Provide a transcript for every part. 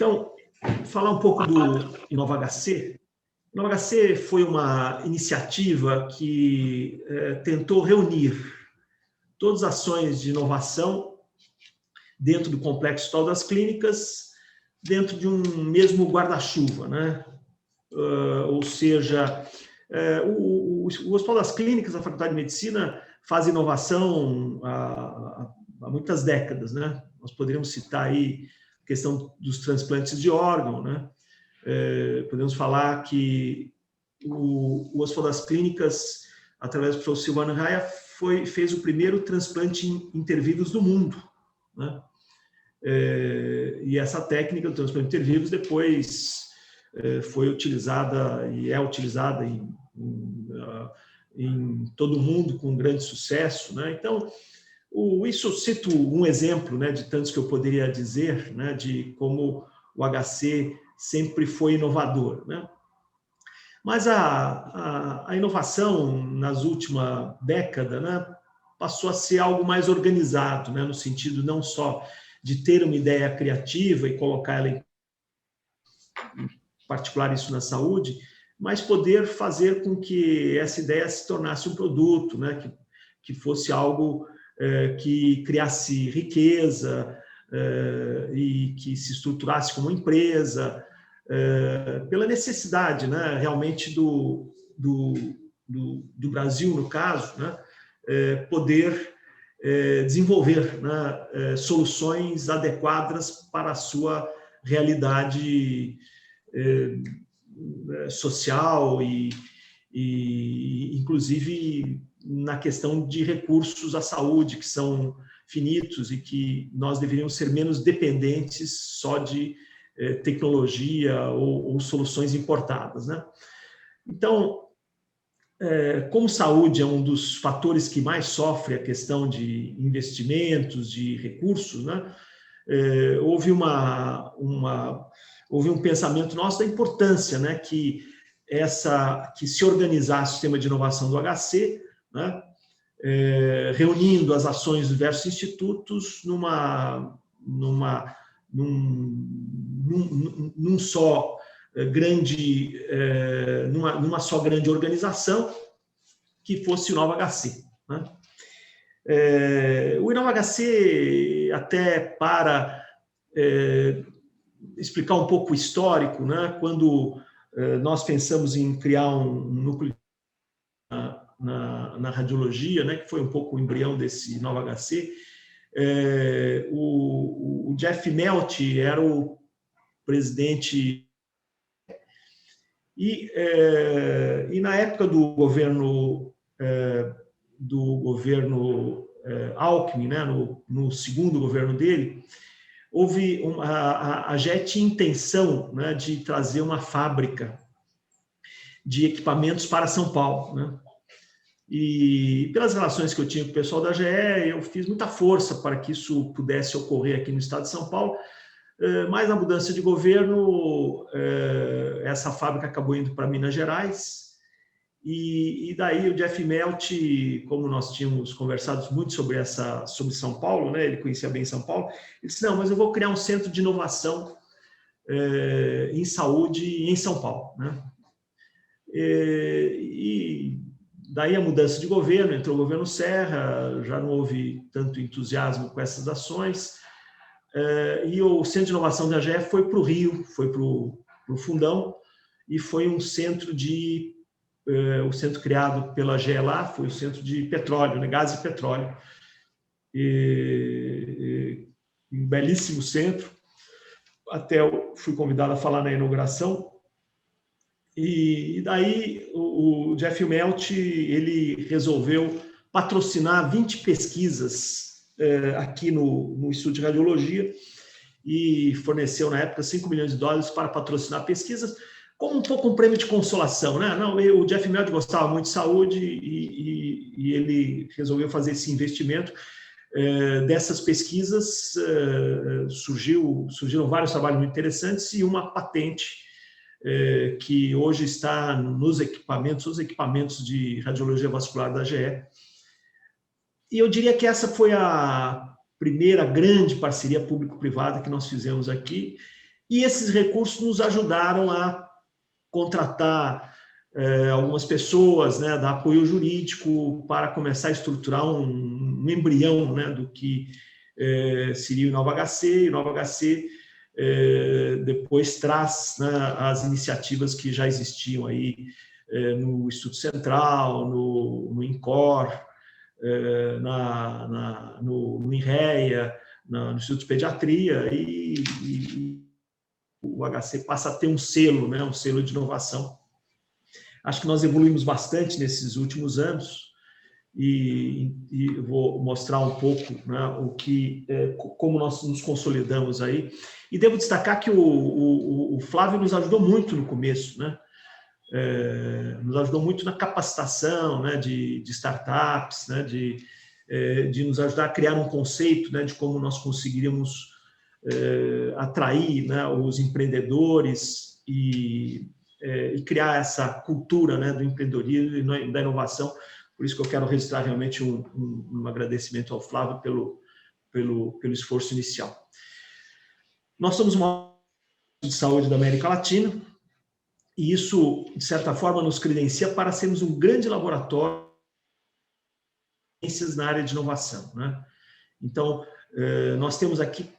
Então, falar um pouco do InovaHC. InovaHC foi uma iniciativa que tentou reunir todas as ações de inovação dentro do Complexo Hospital das Clínicas, dentro de um mesmo guarda-chuva, né? Ou seja, o Hospital das Clínicas, a Faculdade de Medicina, faz inovação há muitas décadas, né? Nós poderíamos citar aí a questão dos transplantes de órgão, né? Podemos falar que o Hospital das Clínicas, através do professor Silvano Raia, fez o primeiro transplante intervírus do mundo, né? E essa técnica do transplante intervírus depois foi utilizada e é utilizada em todo o mundo com grande sucesso, né? Então, isso eu cito um exemplo, né, de tantos que eu poderia dizer, né, de como o HC sempre foi inovador, né? Mas a inovação nas últimas décadas, né, passou a ser algo mais organizado, né, no sentido não só de ter uma ideia criativa e colocar ela em particular isso na saúde, mas poder fazer com que essa ideia se tornasse um produto, né, que fosse algo que criasse riqueza e que se estruturasse como empresa, pela necessidade, né, realmente do Brasil, no caso, né, poder desenvolver, né, soluções adequadas para a sua realidade social e inclusive na questão de recursos à saúde, que são finitos e que nós deveríamos ser menos dependentes só de tecnologia ou soluções importadas, né? Então, como saúde é um dos fatores que mais sofre a questão de investimentos, de recursos, né? Houve um pensamento nosso da importância, né, que se organizasse o sistema de inovação do HC, né, reunindo as ações dos diversos institutos numa só grande organização que fosse o InovaHC, né? O InovaHC, até para explicar um pouco o histórico, né? Quando nós pensamos em criar um núcleo na radiologia, né? Que foi um pouco o embrião desse InovaHC, o Jeff Melt era o presidente e na época do governo Alckmin, né, no segundo governo dele, houve a JET tinha intenção, né, de trazer uma fábrica de equipamentos para São Paulo, né? E pelas relações que eu tinha com o pessoal da GE, eu fiz muita força para que isso pudesse ocorrer aqui no estado de São Paulo, mas na mudança de governo, essa fábrica acabou indo para Minas Gerais, e daí o Jeff Melt, como nós tínhamos conversado muito sobre São Paulo, né, ele conhecia bem São Paulo, ele disse, não, mas eu vou criar um centro de inovação em saúde em São Paulo, né? E daí a mudança de governo, entrou o governo Serra, já não houve tanto entusiasmo com essas ações, e o Centro de Inovação da AGE foi para o Rio, foi para o Fundão, e foi um centro o centro criado pela AGE lá, foi o centro de petróleo, né, gás e petróleo. Um belíssimo centro, até eu fui convidado a falar na inauguração. E daí o Jeff Melt, ele resolveu patrocinar 20 pesquisas aqui no Instituto de Radiologia e forneceu, na época, $5 milhões para patrocinar pesquisas, como um pouco um prêmio de consolação, né? Não, o Jeff Melt gostava muito de saúde e ele resolveu fazer esse investimento. Dessas pesquisas surgiram vários trabalhos muito interessantes e uma patente que hoje está nos equipamentos de radiologia vascular da GE. E eu diria que essa foi a primeira grande parceria público-privada que nós fizemos aqui, E esses recursos nos ajudaram a contratar algumas pessoas, né, dar apoio jurídico para começar a estruturar um embrião, né, do que seria o InovaHC. O InovaHC depois traz, né, as iniciativas que já existiam aí no Instituto Central, no INCOR, no INREA, no Instituto de Pediatria, e o HC passa a ter um selo, né, um selo de inovação. Acho que nós evoluímos bastante nesses últimos anos, e vou mostrar um pouco, né, como nós nos consolidamos aí. E devo destacar que o Flávio nos ajudou muito no começo, né? Nos ajudou muito na capacitação, né, de startups, né, de nos ajudar a criar um conceito, né, de como nós conseguiríamos atrair, né, os empreendedores e criar essa cultura, né, do empreendedorismo e da inovação. Por isso que eu quero registrar realmente um agradecimento ao Flávio pelo esforço inicial. Nós somos uma de saúde da América Latina, e isso, de certa forma, nos credencia para sermos um grande laboratório de ciências na área de inovação, né? Então, nós temos aqui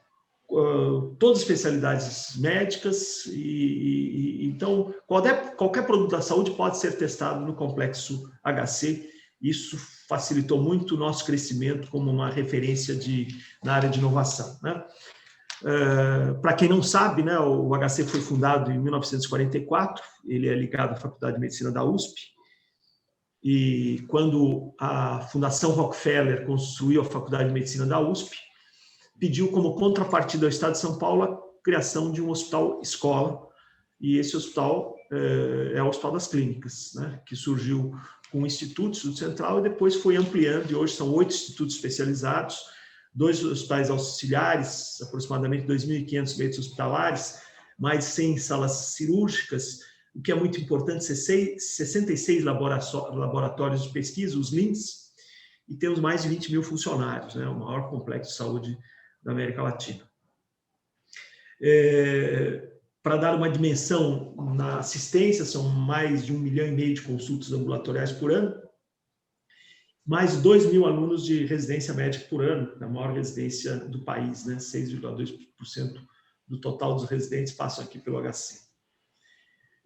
todas as especialidades médicas, então, qualquer produto da saúde pode ser testado no complexo HC. Isso facilitou muito o nosso crescimento como uma referência na área de inovação, né? Para quem não sabe, né, o HC foi fundado em 1944, ele é ligado à Faculdade de Medicina da USP, e quando a Fundação Rockefeller construiu a Faculdade de Medicina da USP, pediu como contrapartida ao Estado de São Paulo a criação de um hospital-escola, e esse hospital é o Hospital das Clínicas, né, que surgiu com o Instituto Central e depois foi ampliando, e hoje são 8 institutos especializados, 2 hospitais auxiliares, aproximadamente 2.500 leitos hospitalares, mais 100 salas cirúrgicas, o que é muito importante, 66 laboratórios de pesquisa, os LINS, e temos mais de 20 mil funcionários, né, o maior complexo de saúde da América Latina. Para dar uma dimensão na assistência, são mais de 1,5 milhão de consultas ambulatoriais por ano, mais 2.000 alunos de residência médica por ano, a maior residência do país, né? 6,2% do total dos residentes passam aqui pelo HC.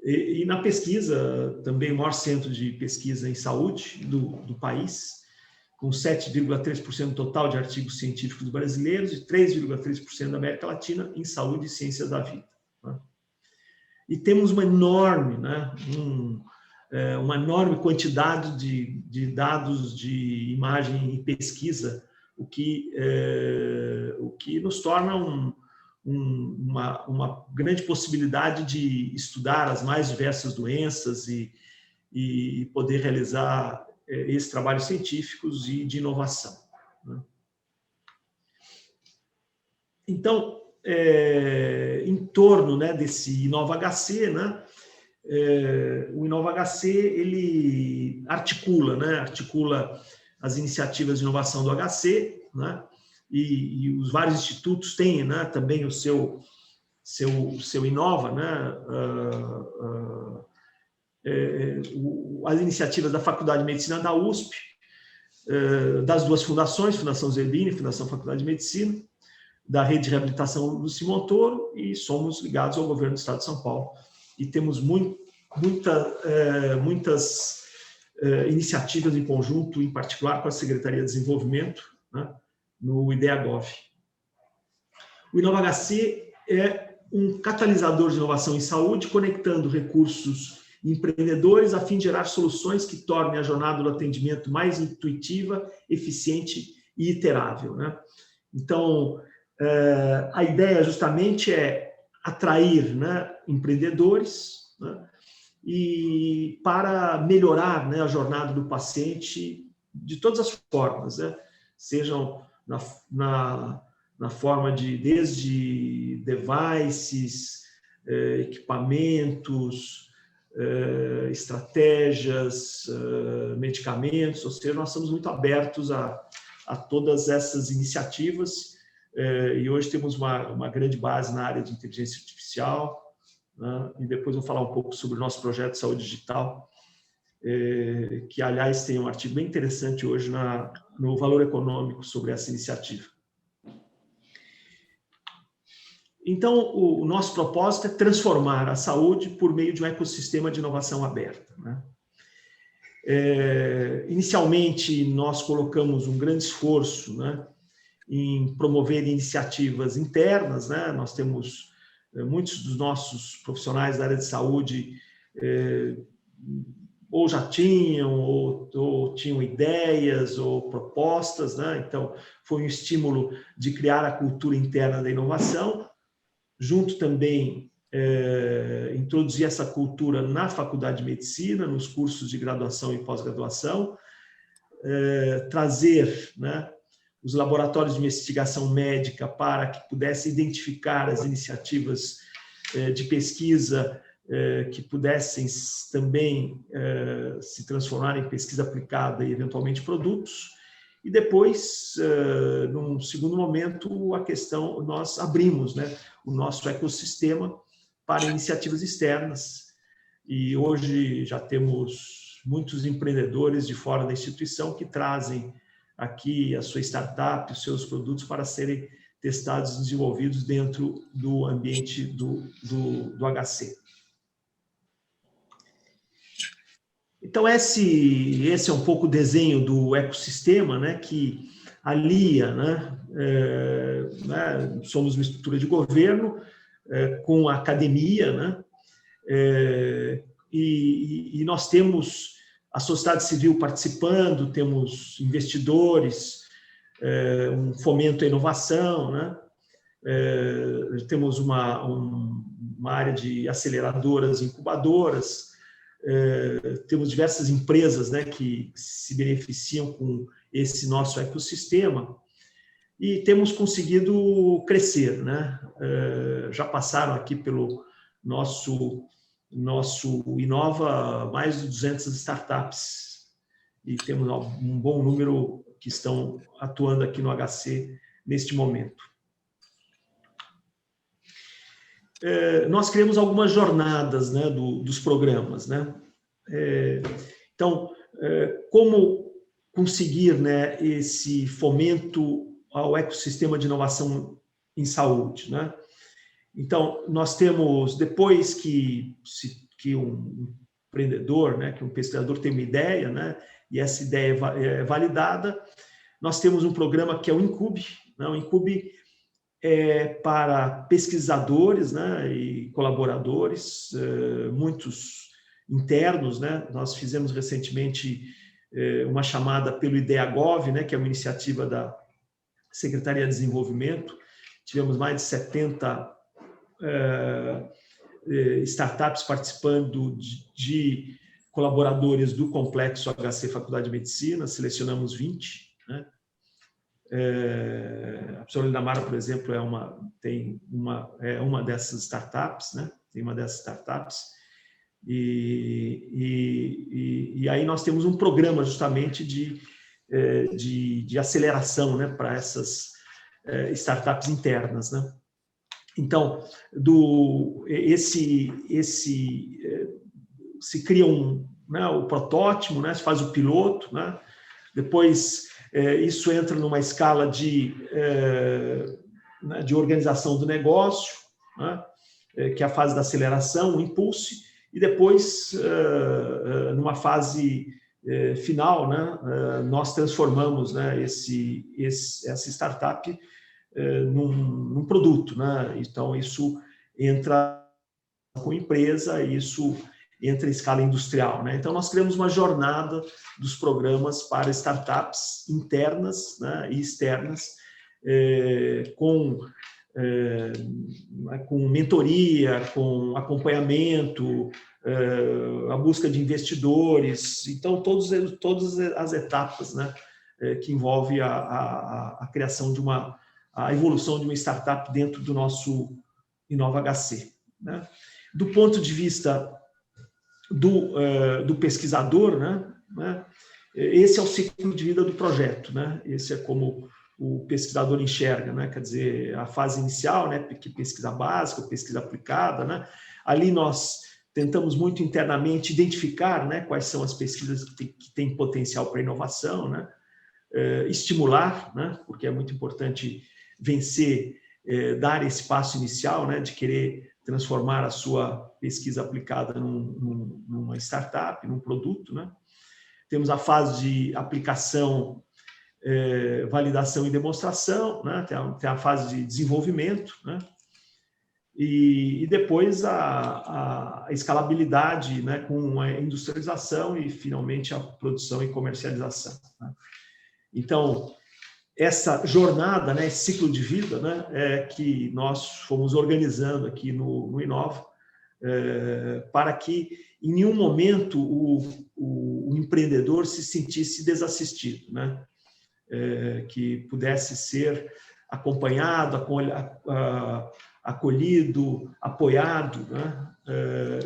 E na pesquisa, também o maior centro de pesquisa em saúde do país, com 7,3% do total de artigos científicos brasileiros e 3,3% da América Latina em saúde e ciências da vida, né? E temos uma enorme, né, uma enorme quantidade de dados de imagem e pesquisa, o que nos torna uma grande possibilidade de estudar as mais diversas doenças e poder realizar esses trabalhos científicos e de inovação, né? Então, em torno, né, desse InovaHC, né, o InovaHC ele articula as iniciativas de inovação do HC, né, e os vários institutos têm, né, também o seu Inova, né, as iniciativas da Faculdade de Medicina da USP, das 2 fundações, Fundação Zerbini e Fundação Faculdade de Medicina, da Rede de Reabilitação do Simontoro, e somos ligados ao governo do Estado de São Paulo. E temos muitas iniciativas em conjunto, em particular com a Secretaria de Desenvolvimento, né, no IDEAGOV. O InovaHC é um catalisador de inovação em saúde, conectando recursos empreendedores a fim de gerar soluções que tornem a jornada do atendimento mais intuitiva, eficiente e iterável, né? Então, a ideia justamente é atrair, né, empreendedores, né, e para melhorar, né, a jornada do paciente de todas as formas, né, sejam na forma desde devices, equipamentos, estratégias, medicamentos, ou seja, nós estamos muito abertos a todas essas iniciativas, e hoje temos uma grande base na área de inteligência artificial, né? E depois vou falar um pouco sobre o nosso projeto de saúde digital, que, aliás, tem um artigo bem interessante hoje no Valor Econômico sobre essa iniciativa. Então, o nosso propósito é transformar a saúde por meio de um ecossistema de inovação aberta, né? Inicialmente, nós colocamos um grande esforço, né, em promover iniciativas internas, né? Nós temos muitos dos nossos profissionais da área de saúde ou já tinham, ou tinham ideias ou propostas, né? Então, foi um estímulo de criar a cultura interna da inovação, junto também introduzir essa cultura na Faculdade de Medicina, nos cursos de graduação e pós-graduação, trazer, né, os laboratórios de investigação médica para que pudessem identificar as iniciativas de pesquisa que pudessem também se transformar em pesquisa aplicada e, eventualmente, produtos. E depois, num segundo momento, a questão, nós abrimos, né, o nosso ecossistema para iniciativas externas. E hoje já temos muitos empreendedores de fora da instituição que trazem aqui a sua startup, os seus produtos para serem testados e desenvolvidos dentro do ambiente do HC. Então, esse é um pouco o desenho do ecossistema, né, que alia, somos uma estrutura de governo com a academia, né, e nós temos a sociedade civil participando, temos investidores, um fomento à inovação, né, temos uma área de aceleradoras, incubadoras, temos diversas empresas, né, que se beneficiam com esse nosso ecossistema e temos conseguido crescer, né? Já passaram aqui pelo nosso Inova mais de 200 startups e temos um bom número que estão atuando aqui no HC neste momento. Nós criamos algumas jornadas, né, dos programas, né? Então, como conseguir, né, esse fomento ao ecossistema de inovação em saúde, né? Então, nós temos, depois que um empreendedor, né, que um pesquisador tem uma ideia, né, e essa ideia é validada, nós temos um programa que é o Incube, né? O Incube para pesquisadores, né, e colaboradores, muitos internos, né? Nós fizemos recentemente uma chamada pelo IDEAGOV, né, que é uma iniciativa da Secretaria de Desenvolvimento. Tivemos mais de 70 startups participando de colaboradores do Complexo HC Faculdade de Medicina, selecionamos 20, né? A professora Linda Mara, por exemplo, tem uma dessas startups, né? Tem uma dessas startups. E aí nós temos um programa justamente de aceleração, né, para essas startups internas, né? Então, se cria o protótipo, né, se faz o piloto, né? Depois isso entra numa escala de organização do negócio, né, que é a fase da aceleração, o impulso, e depois, numa fase final, né, nós transformamos, né, essa startup num produto, né? Então, isso entra com empresa, isso entra em escala industrial, né? Então, nós criamos uma jornada dos programas para startups internas, né, e externas, com mentoria, com acompanhamento, a busca de investidores. Então, todas as etapas, né, que envolve a criação a evolução de uma startup dentro do nosso Inova HC, né? Do ponto de vista do pesquisador, né, esse é o ciclo de vida do projeto, né? Esse é como o pesquisador enxerga, né? Quer dizer, a fase inicial, né? Que pesquisa básica, pesquisa aplicada, né? Ali nós tentamos muito internamente identificar, né? Quais são as pesquisas que têm potencial para inovação, né? Estimular, né? Porque é muito importante vencer, dar esse passo inicial, né? De querer transformar a sua pesquisa aplicada numa startup, num produto, né? Temos a fase de aplicação, validação e demonstração, né? Tem a fase de desenvolvimento, né? E depois a escalabilidade, né? Com a industrialização e, finalmente, a produção e comercialização, né? Então, essa jornada, né? Esse ciclo de vida, né? É que nós fomos organizando aqui no Inova, para que, em nenhum momento, o empreendedor se sentisse desassistido, né? Que pudesse ser acompanhado, acolhido, apoiado, né?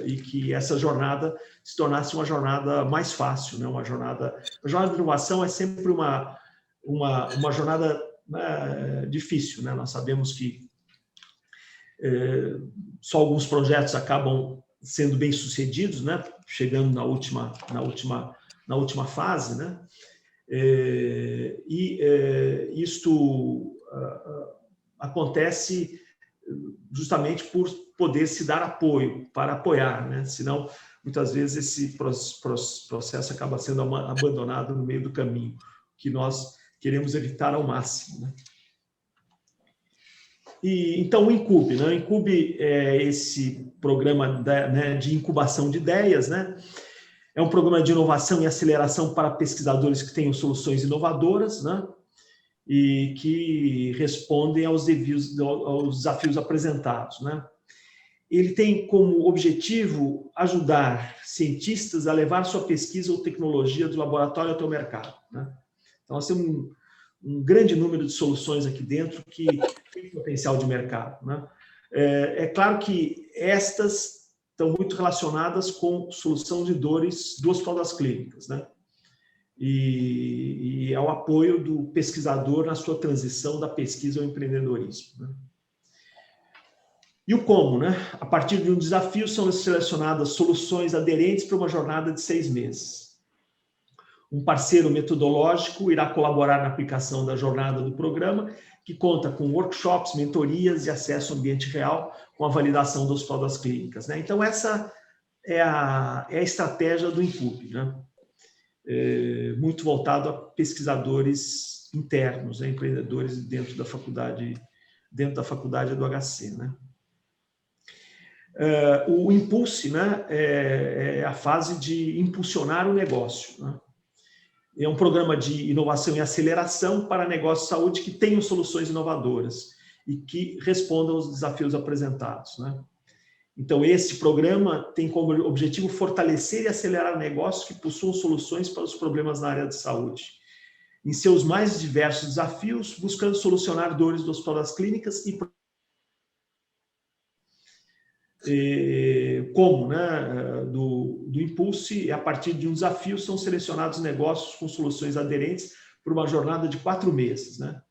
E que essa jornada se tornasse uma jornada mais fácil, né? A jornada de inovação é sempre uma jornada, né, difícil, né? Nós sabemos que só alguns projetos acabam sendo bem-sucedidos, né? Chegando na última fase, né? Isto acontece justamente por poder se dar apoio, para apoiar, né? Senão, muitas vezes, esse processo acaba sendo abandonado no meio do caminho, que nós queremos evitar ao máximo, né? Então, o Incube, né? O Incube é esse programa de incubação de ideias, né? É um programa de inovação e aceleração para pesquisadores que tenham soluções inovadoras, né? E que respondem aos desafios apresentados, né? Ele tem como objetivo ajudar cientistas a levar sua pesquisa ou tecnologia do laboratório até o mercado, né? Então, nós temos um grande número de soluções aqui dentro que tem potencial de mercado, né? É claro que estas estão muito relacionadas com solução de dores do Hospital das Clínicas, né? E ao apoio do pesquisador na sua transição da pesquisa ao empreendedorismo, né? E o como, né? A partir de um desafio são selecionadas soluções aderentes para uma jornada de 6 meses. Um parceiro metodológico irá colaborar na aplicação da jornada do programa, que conta com workshops, mentorias e acesso ao ambiente real, com a validação do Hospital das Clínicas, né? Então, essa é a estratégia do Incube, né? Muito voltado a pesquisadores internos, né? Empreendedores dentro da faculdade do HC, né? O Impulse, né? É a fase de impulsionar o negócio, né? É um programa de inovação e aceleração para negócios de saúde que tenham soluções inovadoras e que respondam aos desafios apresentados, né? Então, esse programa tem como objetivo fortalecer e acelerar negócios que possuam soluções para os problemas na área de saúde, em seus mais diversos desafios, buscando solucionar dores do Hospital das Clínicas como, né, do Impulse, a partir de um desafio, são selecionados negócios com soluções aderentes por uma jornada de 4 meses, né?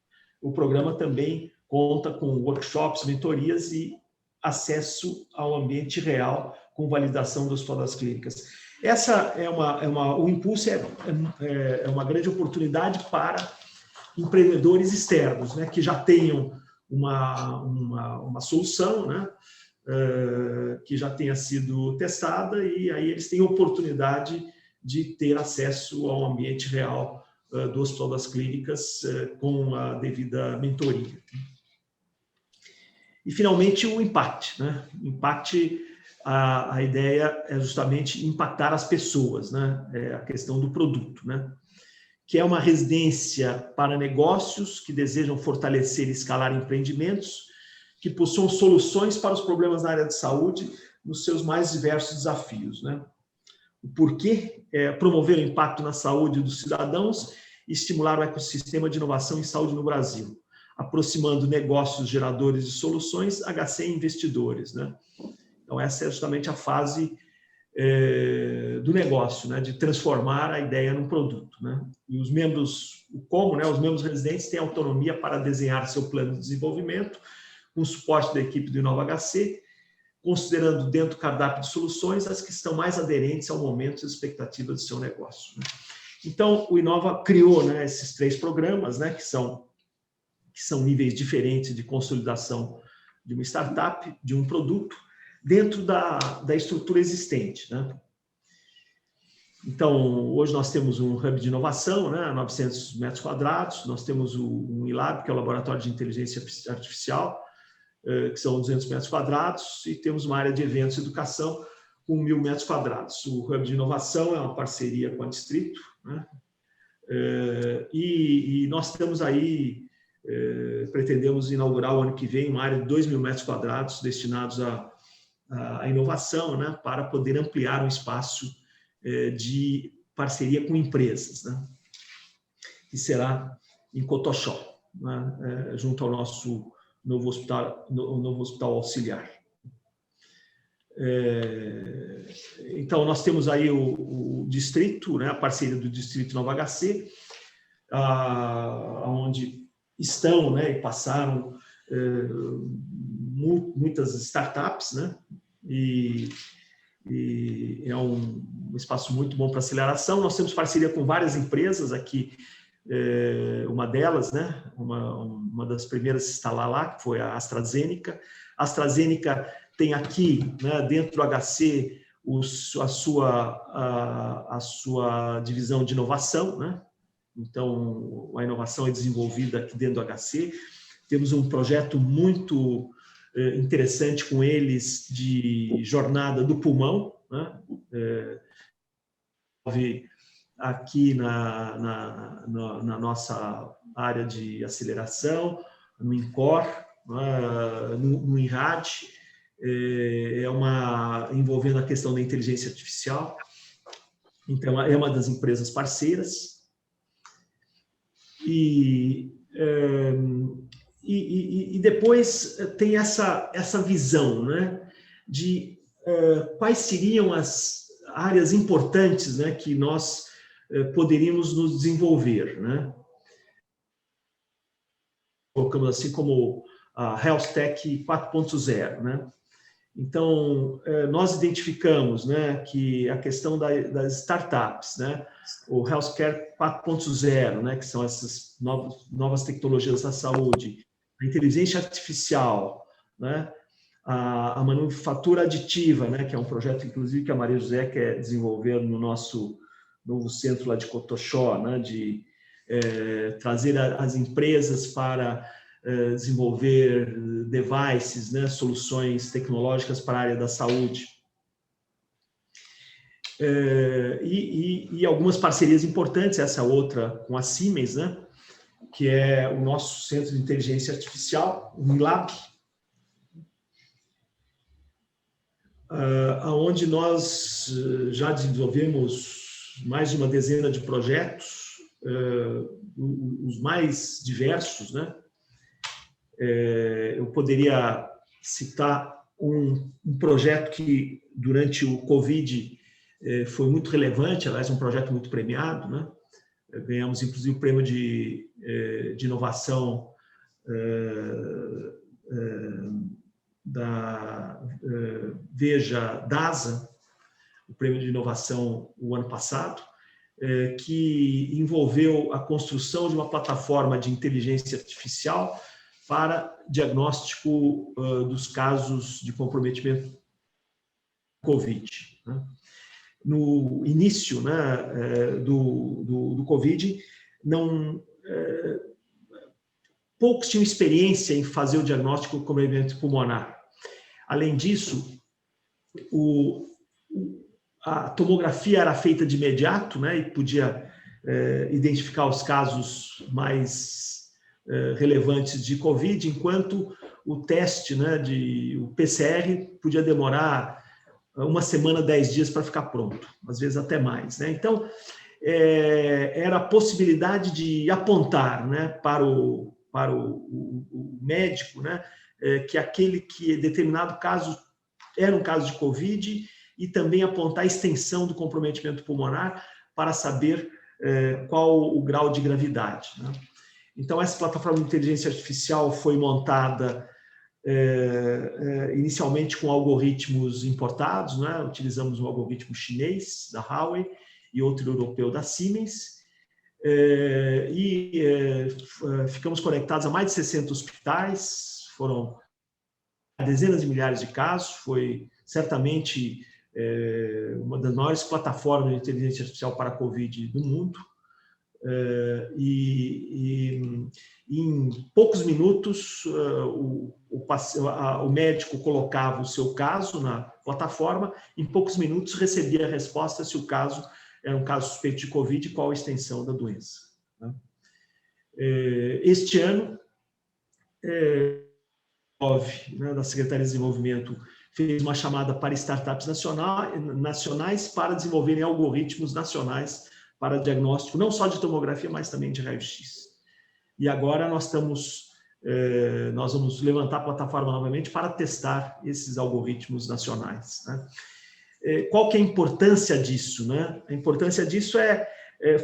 O programa também conta com workshops, mentorias e acesso ao ambiente real com validação do Hospital das Clínicas. Essa o Impulse é uma grande oportunidade para empreendedores externos, né, que já tenham uma solução, né, que já tenha sido testada, e aí eles têm oportunidade de ter acesso ao ambiente real do Hospital das Clínicas com a devida mentoria. E, finalmente, o Impact, né? Impact, a ideia é justamente impactar as pessoas, né? É a questão do produto, né? Que é uma residência para negócios que desejam fortalecer e escalar empreendimentos que possuam soluções para os problemas na área de saúde nos seus mais diversos desafios, né? O porquê é promover o impacto na saúde dos cidadãos e estimular o ecossistema de inovação em saúde no Brasil, aproximando negócios geradores de soluções, HC e investidores, né? Então, essa é justamente a fase do negócio, né, de transformar a ideia num produto, né? E os membros, os membros residentes têm autonomia para desenhar seu plano de desenvolvimento, com suporte da equipe do InovaHC, considerando dentro do cardápio de soluções as que estão mais aderentes ao momento e às expectativas do seu negócio, né? Então, o Inova criou, né, esses 3 programas, né, que são níveis diferentes de consolidação de uma startup, de um produto, dentro da estrutura existente, né? Então, hoje nós temos um hub de inovação, né, 900 metros quadrados, nós temos um ILAB, que é o Laboratório de Inteligência Artificial, que são 200 metros quadrados, e temos uma área de eventos e educação com 1.000 metros quadrados. O hub de inovação é uma parceria com a Distrito, né? E nós temos aí, pretendemos inaugurar o ano que vem uma área de 2.000 metros quadrados destinados à inovação, né, para poder ampliar um espaço de parceria com empresas, né, que será em Cotoxó, né, junto ao nosso novo hospital auxiliar. Então, nós temos aí o distrito, né, a parceria do Distrito InovaHC, onde estão, né, e passaram muitas startups, né, e é um espaço muito bom para aceleração. Nós temos parceria com várias empresas aqui, uma delas, né, uma das primeiras a se instalar lá, que foi a AstraZeneca. A AstraZeneca tem aqui, né, dentro do HC, a sua divisão de inovação, né? Então, a inovação é desenvolvida aqui dentro do HC. Temos um projeto muito interessante com eles de jornada do pulmão, né? Aqui na nossa área de aceleração, no INCOR, no INRAD, envolvendo a questão da inteligência artificial. Então, é uma das empresas parceiras. E depois tem essa visão, né, de quais seriam as áreas importantes, né, que nós poderíamos nos desenvolver, né? Colocamos assim como a Health Tech 4.0, né? Então, nós identificamos, né, que a questão das startups, né, o Healthcare 4.0, né, que são essas novas tecnologias da saúde, a inteligência artificial, né, a manufatura aditiva, né, que é um projeto, inclusive, que a Maria José quer desenvolver no nosso novo centro lá de Cotoxó, né, de trazer as empresas para desenvolver devices, né, soluções tecnológicas para a área da saúde. E algumas parcerias importantes, essa outra com a Siemens, né, que é o nosso Centro de Inteligência Artificial, o INLAB, onde nós já desenvolvemos mais de uma dezena de projetos, os mais diversos, né? Eu poderia citar um projeto que, durante o Covid, foi muito relevante, aliás, um projeto muito premiado, né? Ganhamos, inclusive, o prêmio de inovação da Veja DASA, o prêmio de inovação o ano passado, que envolveu a construção de uma plataforma de inteligência artificial para diagnóstico dos casos de comprometimento Covid, né? No início, né, do Covid, poucos tinham experiência em fazer o diagnóstico do comprometimento pulmonar. Além disso, a tomografia era feita de imediato, né, e podia identificar os casos mais relevantes de Covid, enquanto o teste, né, o PCR, podia demorar uma semana, 10 dias para ficar pronto, às vezes até mais, né? Então, era a possibilidade de apontar, né, para o médico, né, que determinado caso era um caso de Covid e também apontar a extensão do comprometimento pulmonar para saber qual o grau de gravidade, né? Então, essa plataforma de inteligência artificial foi montada inicialmente com algoritmos importados, né? Utilizamos um algoritmo chinês da Huawei e outro europeu da Siemens, ficamos conectados a mais de 60 hospitais, foram dezenas de milhares de casos, foi certamente uma das maiores plataformas de inteligência artificial para a Covid do mundo. Em poucos minutos, o médico colocava o seu caso na plataforma, em poucos minutos recebia a resposta se o caso era um caso suspeito de Covid e qual a extensão da doença, né? Este ano, da Secretaria de Desenvolvimento fez uma chamada para startups nacionais para desenvolverem algoritmos nacionais para diagnóstico, não só de tomografia, mas também de raio-x. E agora nós vamos levantar a plataforma novamente para testar esses algoritmos nacionais, né? Qual que é a importância disso, né? A importância disso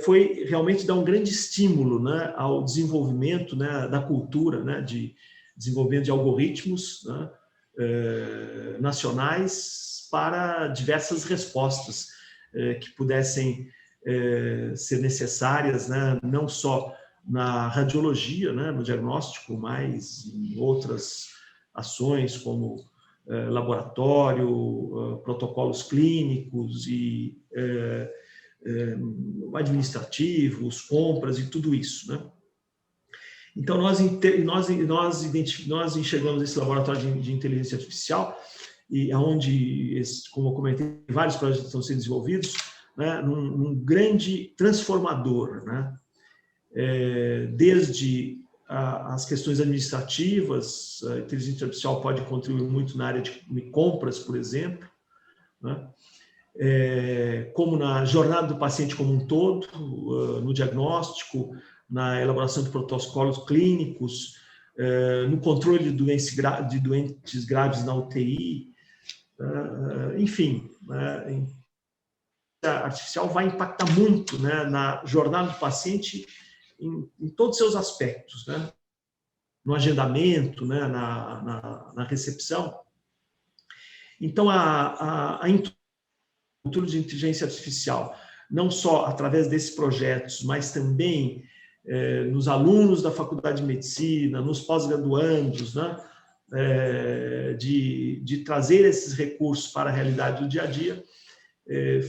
foi realmente dar um grande estímulo, né, ao desenvolvimento, né, da cultura, né, de desenvolvimento de algoritmos, né, nacionais para diversas respostas que pudessem ser necessárias, né, não só na radiologia, né, no diagnóstico, mas em outras ações como laboratório, protocolos clínicos e administrativos, compras e tudo isso, né? Então, nós enxergamos esse laboratório de inteligência artificial, e onde, como eu comentei, vários projetos estão sendo desenvolvidos, né, num grande transformador, né? Desde as questões administrativas, a inteligência artificial pode contribuir muito na área de compras, por exemplo, né? Como na jornada do paciente como um todo, no diagnóstico, na elaboração de protocolos clínicos, no controle de doentes graves na UTI, enfim, a artificial vai impactar muito, né, na jornada do paciente em todos os seus aspectos, né? No agendamento, né, na recepção. Então, a cultura de inteligência artificial, não só através desses projetos, mas também nos alunos da Faculdade de Medicina, nos pós-graduandos, né, de trazer esses recursos para a realidade do dia a dia,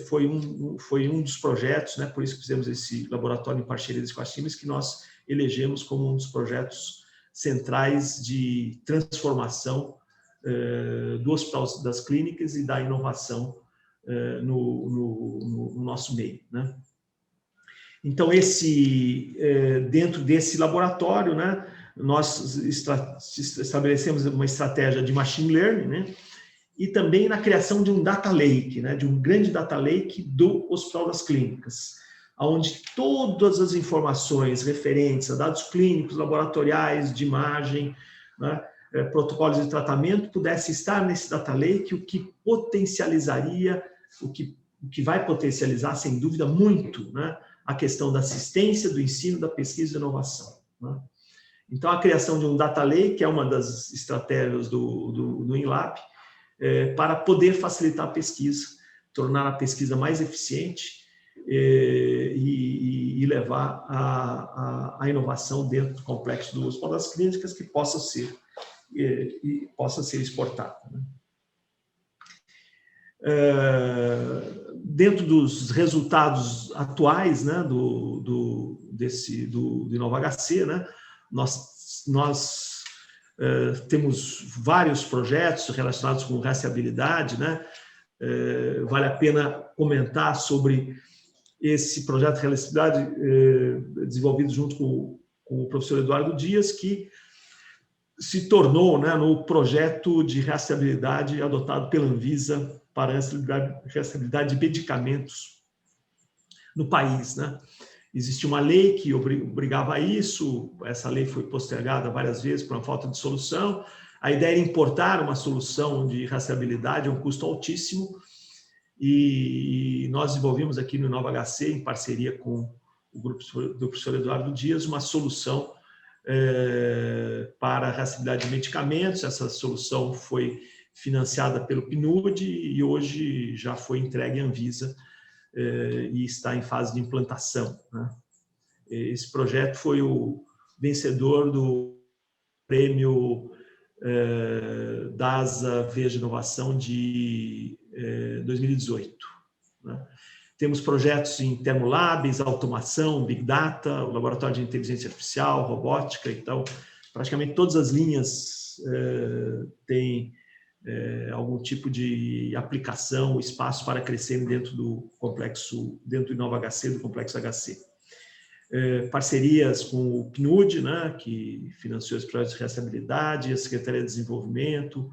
foi um dos projetos, né, por isso que fizemos esse laboratório em parceria com a Siemens, que nós elegemos como um dos projetos centrais de transformação do Hospital das Clínicas e da inovação no nosso meio, né? Então, dentro desse laboratório, né, nós estabelecemos uma estratégia de machine learning, né, e também na criação de um data lake, né, de um grande data lake do Hospital das Clínicas, onde todas as informações referentes a dados clínicos, laboratoriais, de imagem, né, protocolos de tratamento, pudesse estar nesse data lake, o que potencializaria, o que vai potencializar, sem dúvida, muito, né, a questão da assistência, do ensino, da pesquisa e da inovação, né? Então, a criação de um data lake é uma das estratégias do INLAB, para poder facilitar a pesquisa, tornar a pesquisa mais eficiente e levar a inovação dentro do complexo do Hospital das Clínicas que possa ser exportada, né? Dentro dos resultados atuais, né, do InovaHC, né, nós temos vários projetos relacionados com rastreabilidade, né? Vale a pena comentar sobre esse projeto de rastreabilidade desenvolvido junto com o professor Eduardo Dias, que se tornou, né, no projeto de rastreabilidade adotado pela Anvisa para a rastreabilidade de medicamentos no país, né? Existia uma lei que obrigava a isso, essa lei foi postergada várias vezes por uma falta de solução. A ideia era importar uma solução de rastreabilidade a um custo altíssimo, e nós desenvolvemos aqui no InovaHC, em parceria com o grupo do professor Eduardo Dias, uma solução para a rastreabilidade de medicamentos. Essa solução foi financiada pelo PNUD e hoje já foi entregue à Anvisa e está em fase de implantação, né? Esse projeto foi o vencedor do prêmio DASA Veja Inovação de 2018. Né? Temos projetos em Termolabs, automação, Big Data, o Laboratório de Inteligência Artificial, Robótica. Então, praticamente todas as linhas têm algum tipo de aplicação, espaço para crescer dentro do complexo, dentro do InovaHC, do Complexo HC. Parcerias com o PNUD, né, que financiou os projetos de rastreabilidade, a Secretaria de Desenvolvimento,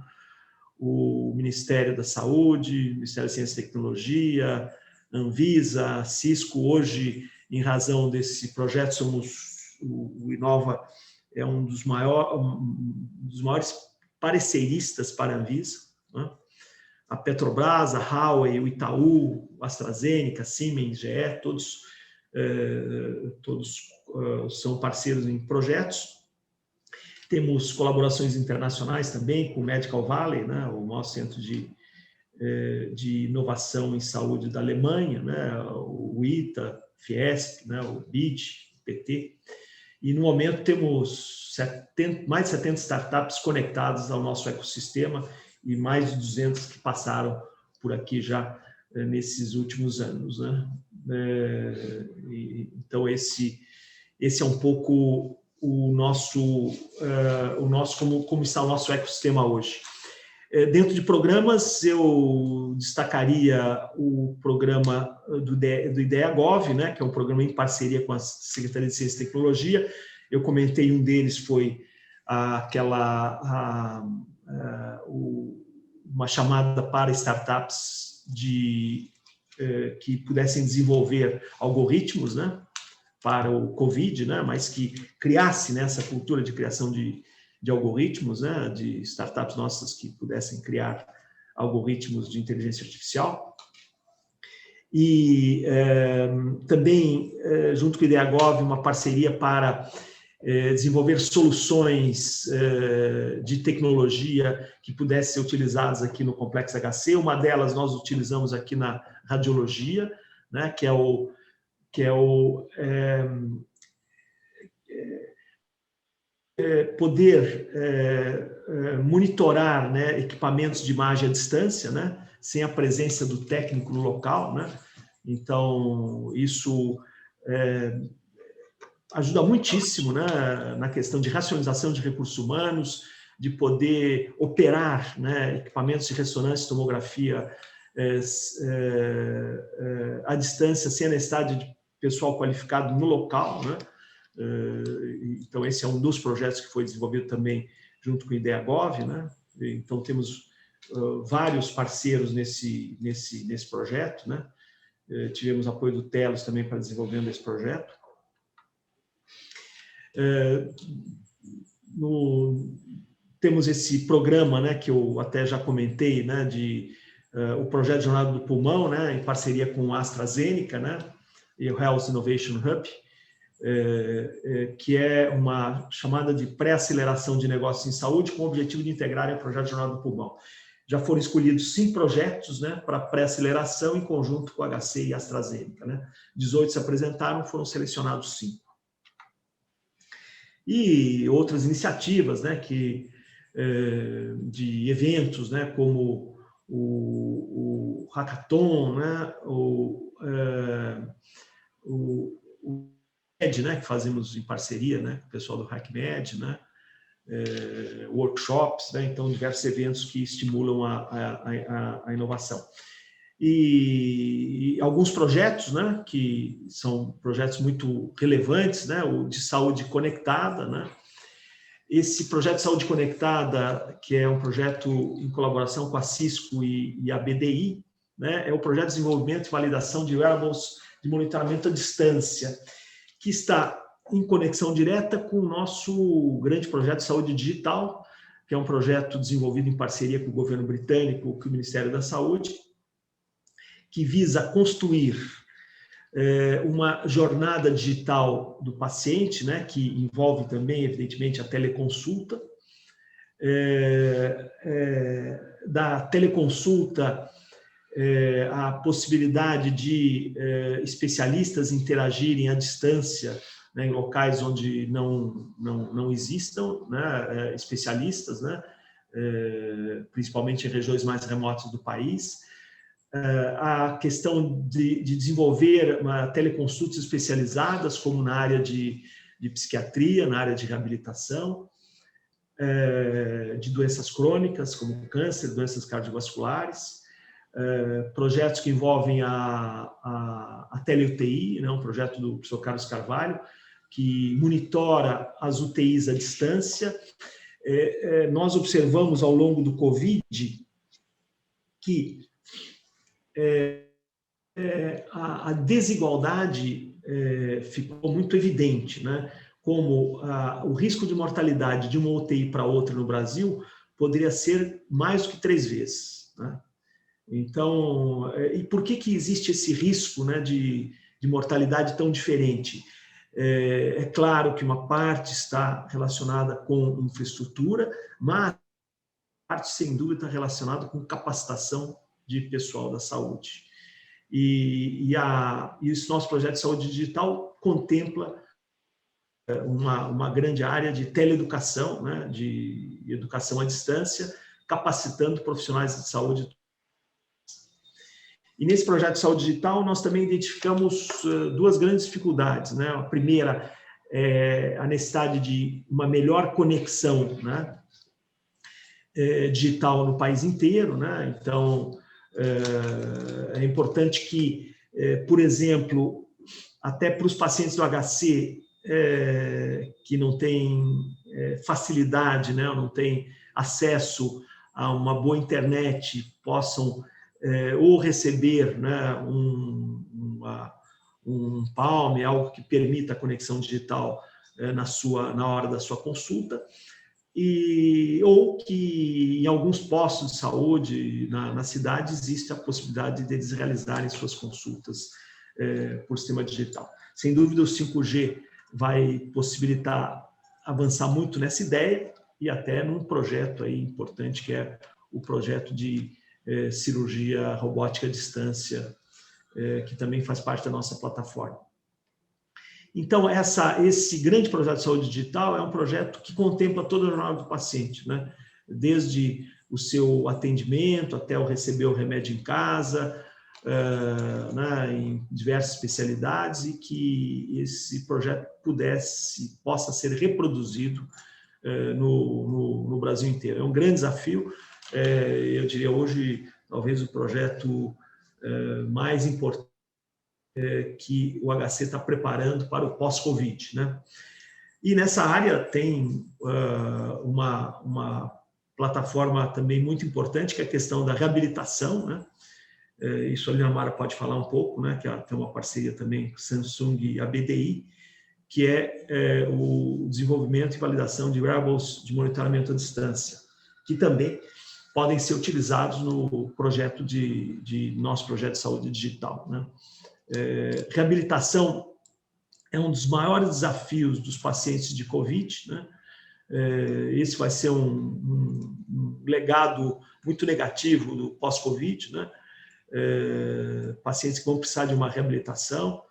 o Ministério da Saúde, o Ministério da Ciência e Tecnologia, Anvisa, Cisco. Hoje, em razão desse projeto, o Inova é um dos maiores parceiristas para a Anvisa, né? A Petrobras, a Huawei, o Itaú, a AstraZeneca, Siemens, GE, todos são parceiros em projetos. Temos colaborações internacionais também com o Medical Valley, né, o nosso centro de inovação em saúde da Alemanha, né, o ITA, Fiesp, né, o BID, o PT. E, no momento, temos mais de 70 startups conectadas ao nosso ecossistema e mais de 200 que passaram por aqui já nesses últimos anos, né? Então, esse é um pouco o nosso como está o nosso ecossistema hoje. Dentro de programas, eu destacaria o programa do IDEA-Gov, né, que é um programa em parceria com a Secretaria de Ciência e Tecnologia. Eu comentei, um deles foi uma chamada para startups que pudessem desenvolver algoritmos, né, para o Covid, né, mas que criasse, né, essa cultura de criação de algoritmos, né, de startups nossas que pudessem criar algoritmos de inteligência artificial. E também, junto com o IDEA-Gov, uma parceria para desenvolver soluções de tecnologia que pudessem ser utilizadas aqui no Complexo HC. Uma delas nós utilizamos aqui na radiologia, né, que é poder monitorar, né, equipamentos de imagem à distância, né, sem a presença do técnico no local, né? Então, isso ajuda muitíssimo, né, na questão de racionalização de recursos humanos, de poder operar, né, equipamentos de ressonância e tomografia à distância, sem a necessidade de pessoal qualificado no local, né? Então, esse é um dos projetos que foi desenvolvido também junto com o IDEA-Gov, né? Então, temos vários parceiros nesse projeto, né? Tivemos apoio do Telos também para desenvolvendo esse projeto. Temos esse programa, né, que eu até já comentei, né, o projeto Jornada do Pulmão, né, em parceria com a AstraZeneca, né, e o Health Innovation Hub, que é uma chamada de pré-aceleração de negócios em saúde com o objetivo de integrar o projeto Jornada do Pulmão. Já foram escolhidos 5 projetos, né, para pré-aceleração em conjunto com a HC e a AstraZeneca, né. 18 se apresentaram, foram selecionados 5. E outras iniciativas, né, de eventos, né, como o Hackathon, né, o HackMed, né, que fazemos em parceria, né, com o pessoal do HackMed, né, workshops, né, então diversos eventos que estimulam a inovação. E alguns projetos, né, que são projetos muito relevantes, né, o de saúde conectada, né. Esse projeto de saúde conectada, que é um projeto em colaboração com a Cisco e a BDI, né, é o projeto de desenvolvimento e validação de wearables de monitoramento à distância, que está em conexão direta com o nosso grande projeto de saúde digital, que é um projeto desenvolvido em parceria com o governo britânico, com o Ministério da Saúde, que visa construir uma jornada digital do paciente, né, que envolve também, evidentemente, a teleconsulta. Da teleconsulta, a possibilidade de especialistas interagirem à distância, né, em locais onde não existam, né, especialistas, né, principalmente em regiões mais remotas do país. A questão de desenvolver teleconsultas especializadas, como na área de psiquiatria, na área de reabilitação, de doenças crônicas, como câncer, doenças cardiovasculares, projetos que envolvem a tele-UTI, né, um projeto do professor Carlos Carvalho, que monitora as UTIs à distância. Nós observamos ao longo do Covid que a desigualdade ficou muito evidente, né? Como o risco de mortalidade de uma UTI para outra no Brasil poderia ser mais do que 3 vezes, né? Então, e por que existe esse risco, né, de mortalidade tão diferente? É claro que uma parte está relacionada com infraestrutura, mas a parte, sem dúvida, está relacionada com capacitação de pessoal da saúde. E esse nosso projeto de saúde digital contempla uma grande área de teleeducação, né, de educação à distância, capacitando profissionais de saúde. E nesse projeto de saúde digital, nós também identificamos 2 grandes dificuldades, né? A primeira é a necessidade de uma melhor conexão, né, digital no país inteiro, né? Então, é importante que, por exemplo, até para os pacientes do HC que não têm facilidade, né, ou não têm acesso a uma boa internet, possam ou receber, né, um Palm, algo que permita a conexão digital na hora da sua consulta, ou que em alguns postos de saúde na cidade existe a possibilidade de eles realizarem suas consultas por sistema digital. Sem dúvida, o 5G vai possibilitar avançar muito nessa ideia e até num projeto aí importante, que é o projeto de cirurgia robótica à distância, que também faz parte da nossa plataforma. Então, esse grande projeto de saúde digital é um projeto que contempla toda a jornada do paciente, né? Desde o seu atendimento até o receber o remédio em casa, né, em diversas especialidades, e que esse projeto possa ser reproduzido no Brasil inteiro. É um grande desafio, eu diria hoje, talvez o projeto mais importante que o HC está preparando para o pós-Covid, né? E nessa área tem uma plataforma também muito importante, que é a questão da reabilitação, né? Isso a Liamara pode falar um pouco, né? Que tem uma parceria também com Samsung e a BDI, que é o desenvolvimento e validação de wearables de monitoramento à distância, que também podem ser utilizados no projeto nosso projeto de saúde digital, né? Reabilitação é um dos maiores desafios dos pacientes de Covid, né? Esse vai ser um legado muito negativo do pós-Covid, né? Pacientes que vão precisar de uma reabilitação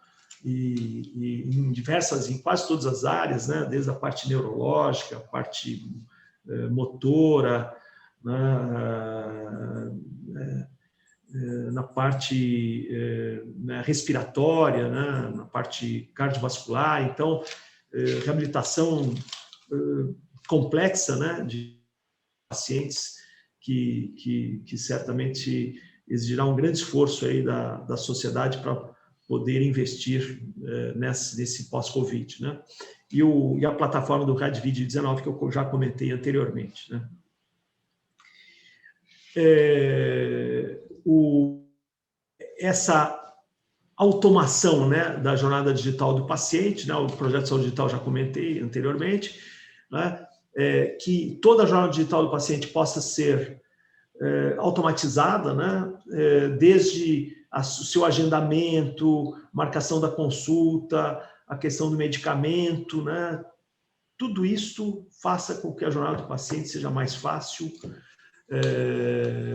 e em quase todas as áreas, né? Desde a parte neurológica, a parte motora, né? Na parte respiratória, né, na parte cardiovascular. Então, reabilitação complexa, né, de pacientes que certamente exigirá um grande esforço aí da sociedade para poder investir nesse pós-Covid, né? E a plataforma do RadVid19, que eu já comentei anteriormente, né? Essa automação, né, da jornada digital do paciente, né, o projeto de saúde digital já comentei anteriormente, né, que toda a jornada digital do paciente possa ser automatizada, né, desde o seu agendamento, marcação da consulta, a questão do medicamento, né? Tudo isso faça com que a jornada do paciente seja mais fácil,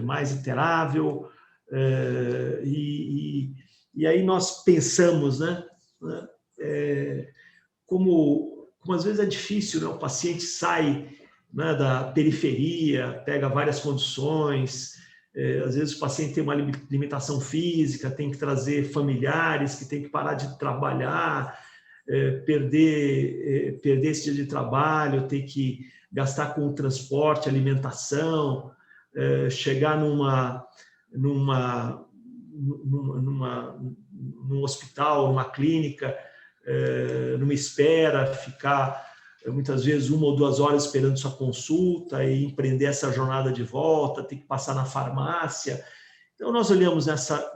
mais iterável, e aí nós pensamos, né? Como às vezes é difícil, né? O paciente sai, né, da periferia, pega várias condições, às vezes o paciente tem uma limitação física, tem que trazer familiares, que tem que parar de trabalhar, perder esse dia de trabalho, ter que gastar com o transporte, alimentação, chegar num hospital, numa clínica, numa espera, ficar muitas vezes 1 ou 2 horas esperando sua consulta e empreender essa jornada de volta, ter que passar na farmácia. Então, nós olhamos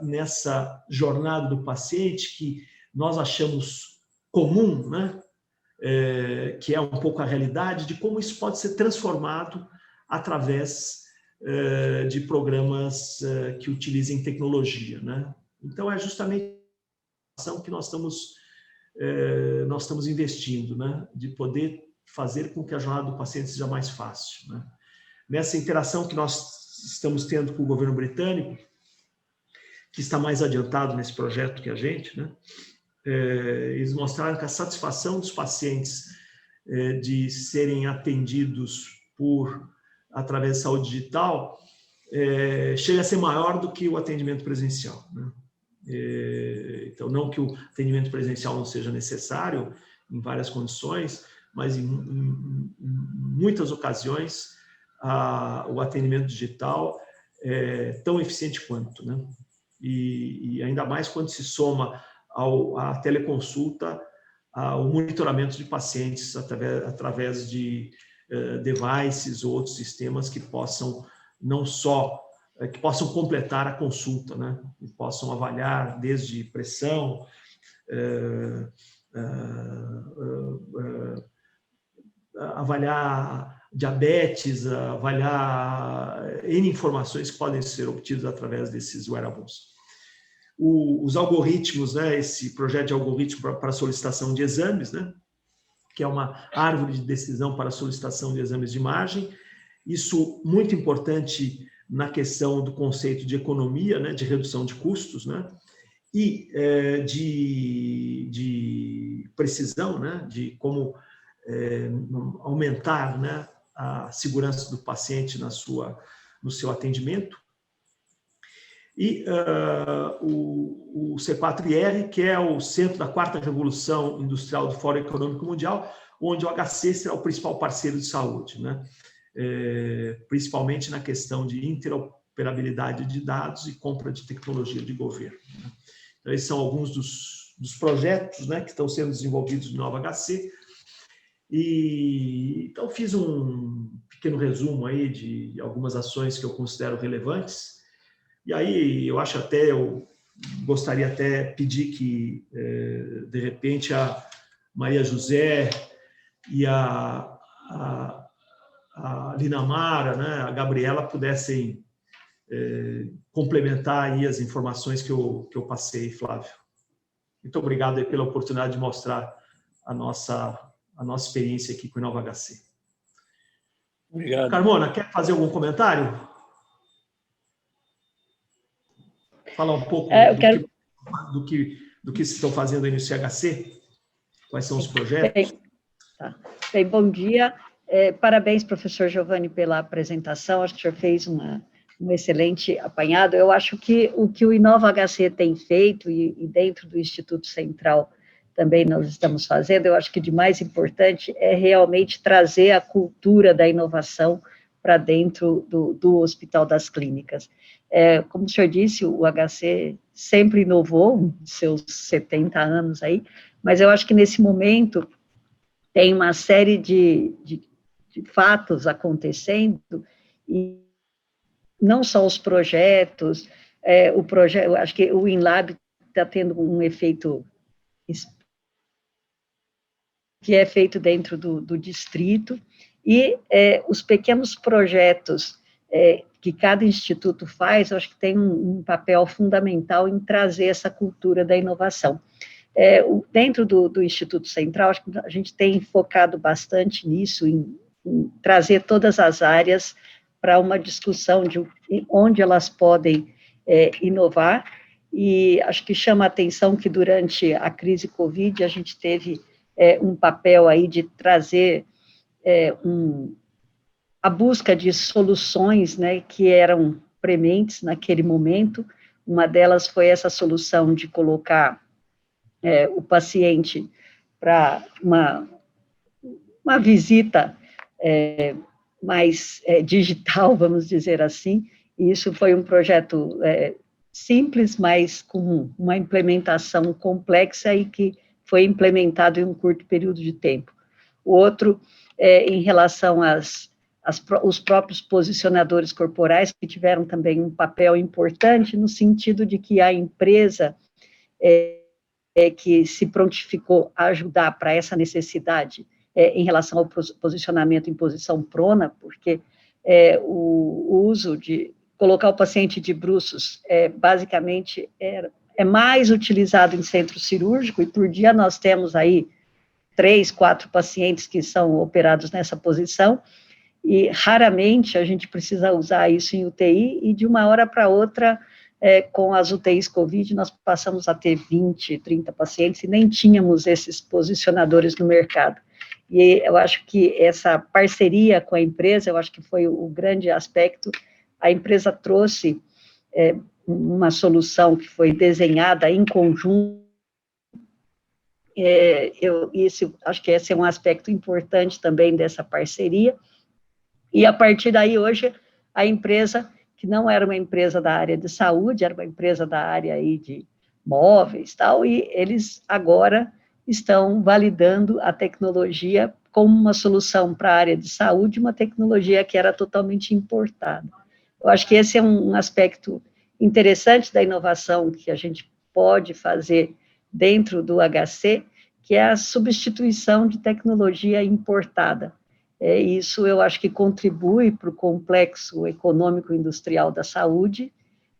nessa jornada do paciente que nós achamos comum, né? Que é um pouco a realidade, de como isso pode ser transformado através de programas que utilizem tecnologia, né? Então, é justamente a ação que nós estamos investindo, né? De poder fazer com que a jornada do paciente seja mais fácil, né? Nessa interação que nós estamos tendo com o governo britânico, que está mais adiantado nesse projeto que a gente, né? Eles mostraram que a satisfação dos pacientes de serem atendidos através da saúde digital chega a ser maior do que o atendimento presencial, né? Então, não que o atendimento presencial não seja necessário em várias condições, mas em muitas ocasiões o atendimento digital é tão eficiente quanto, né? E ainda mais quando se soma à teleconsulta, ao monitoramento de pacientes através de devices ou outros sistemas que possam completar a consulta, né? Que possam avaliar desde pressão, avaliar diabetes, avaliar N informações que podem ser obtidas através desses wearables. Os algoritmos, né, esse projeto de algoritmo para solicitação de exames, né, que é uma árvore de decisão para solicitação de exames de imagem, isso muito importante na questão do conceito de economia, né, de redução de custos, né, e de precisão, né, de como aumentar, né, a segurança do paciente no seu atendimento. E o C4IR, que é o centro da 4ª Revolução Industrial do Fórum Econômico Mundial, onde o HC será o principal parceiro de saúde, né? Principalmente na questão de interoperabilidade de dados e compra de tecnologia de governo, né? Então, esses são alguns dos projetos, né, que estão sendo desenvolvidos no Nova HC. Então, fiz um pequeno resumo aí de algumas ações que eu considero relevantes. E aí, eu gostaria até pedir que, de repente, a Maria José e a Linamara, né, a Gabriela, pudessem complementar aí as informações que eu passei, Flávio. Muito obrigado aí pela oportunidade de mostrar a nossa experiência aqui com o Inova HC. Obrigado. Carmona, quer fazer algum comentário? Falar um pouco do que vocês estão fazendo aí no CHC? Quais são os projetos? Bem, bom dia. Parabéns, professor Giovanni, pela apresentação. Acho que o senhor fez um excelente apanhado. Eu acho que o Inova HC tem feito, e dentro do Instituto Central também nós estamos fazendo, eu acho que de mais importante é realmente trazer a cultura da inovação para dentro do Hospital das Clínicas. Como o senhor disse, o HC sempre inovou, seus 70 anos aí, mas eu acho que nesse momento tem uma série de fatos acontecendo, e não só os projetos, eu acho que o InLab está tendo um efeito que é feito dentro do distrito, e os pequenos projetos que cada instituto faz, eu acho que tem um papel fundamental em trazer essa cultura da inovação. Dentro do Instituto Central, acho que a gente tem focado bastante nisso, em trazer todas as áreas para uma discussão de onde elas podem inovar, e acho que chama a atenção que durante a crise Covid a gente teve um papel aí de trazer a busca de soluções, né, que eram prementes naquele momento. Uma delas foi essa solução de colocar o paciente para uma visita mais digital, vamos dizer assim, e isso foi um projeto simples, mas com uma implementação complexa e que foi implementado em um curto período de tempo. O outro, em relação os próprios posicionadores corporais, que tiveram também um papel importante, no sentido de que a empresa que se prontificou a ajudar para essa necessidade em relação ao posicionamento em posição prona, porque o uso de colocar o paciente de bruços basicamente é mais utilizado em centro cirúrgico, e por dia nós temos aí 3, 4 pacientes que são operados nessa posição, e raramente a gente precisa usar isso em UTI, e de uma hora para outra, com as UTIs COVID, nós passamos a ter 20, 30 pacientes, e nem tínhamos esses posicionadores no mercado. E eu acho que essa parceria com a empresa, eu acho que foi o grande aspecto. A empresa trouxe uma solução que foi desenhada em conjunto. Acho que esse é um aspecto importante também dessa parceria. E a partir daí, hoje, a empresa, que não era uma empresa da área de saúde, era uma empresa da área aí de móveis e tal, e eles agora estão validando a tecnologia como uma solução para a área de saúde, uma tecnologia que era totalmente importada. Eu acho que esse é um aspecto interessante da inovação que a gente pode fazer dentro do HC, que é a substituição de tecnologia importada. Isso eu acho que contribui para o complexo econômico-industrial da saúde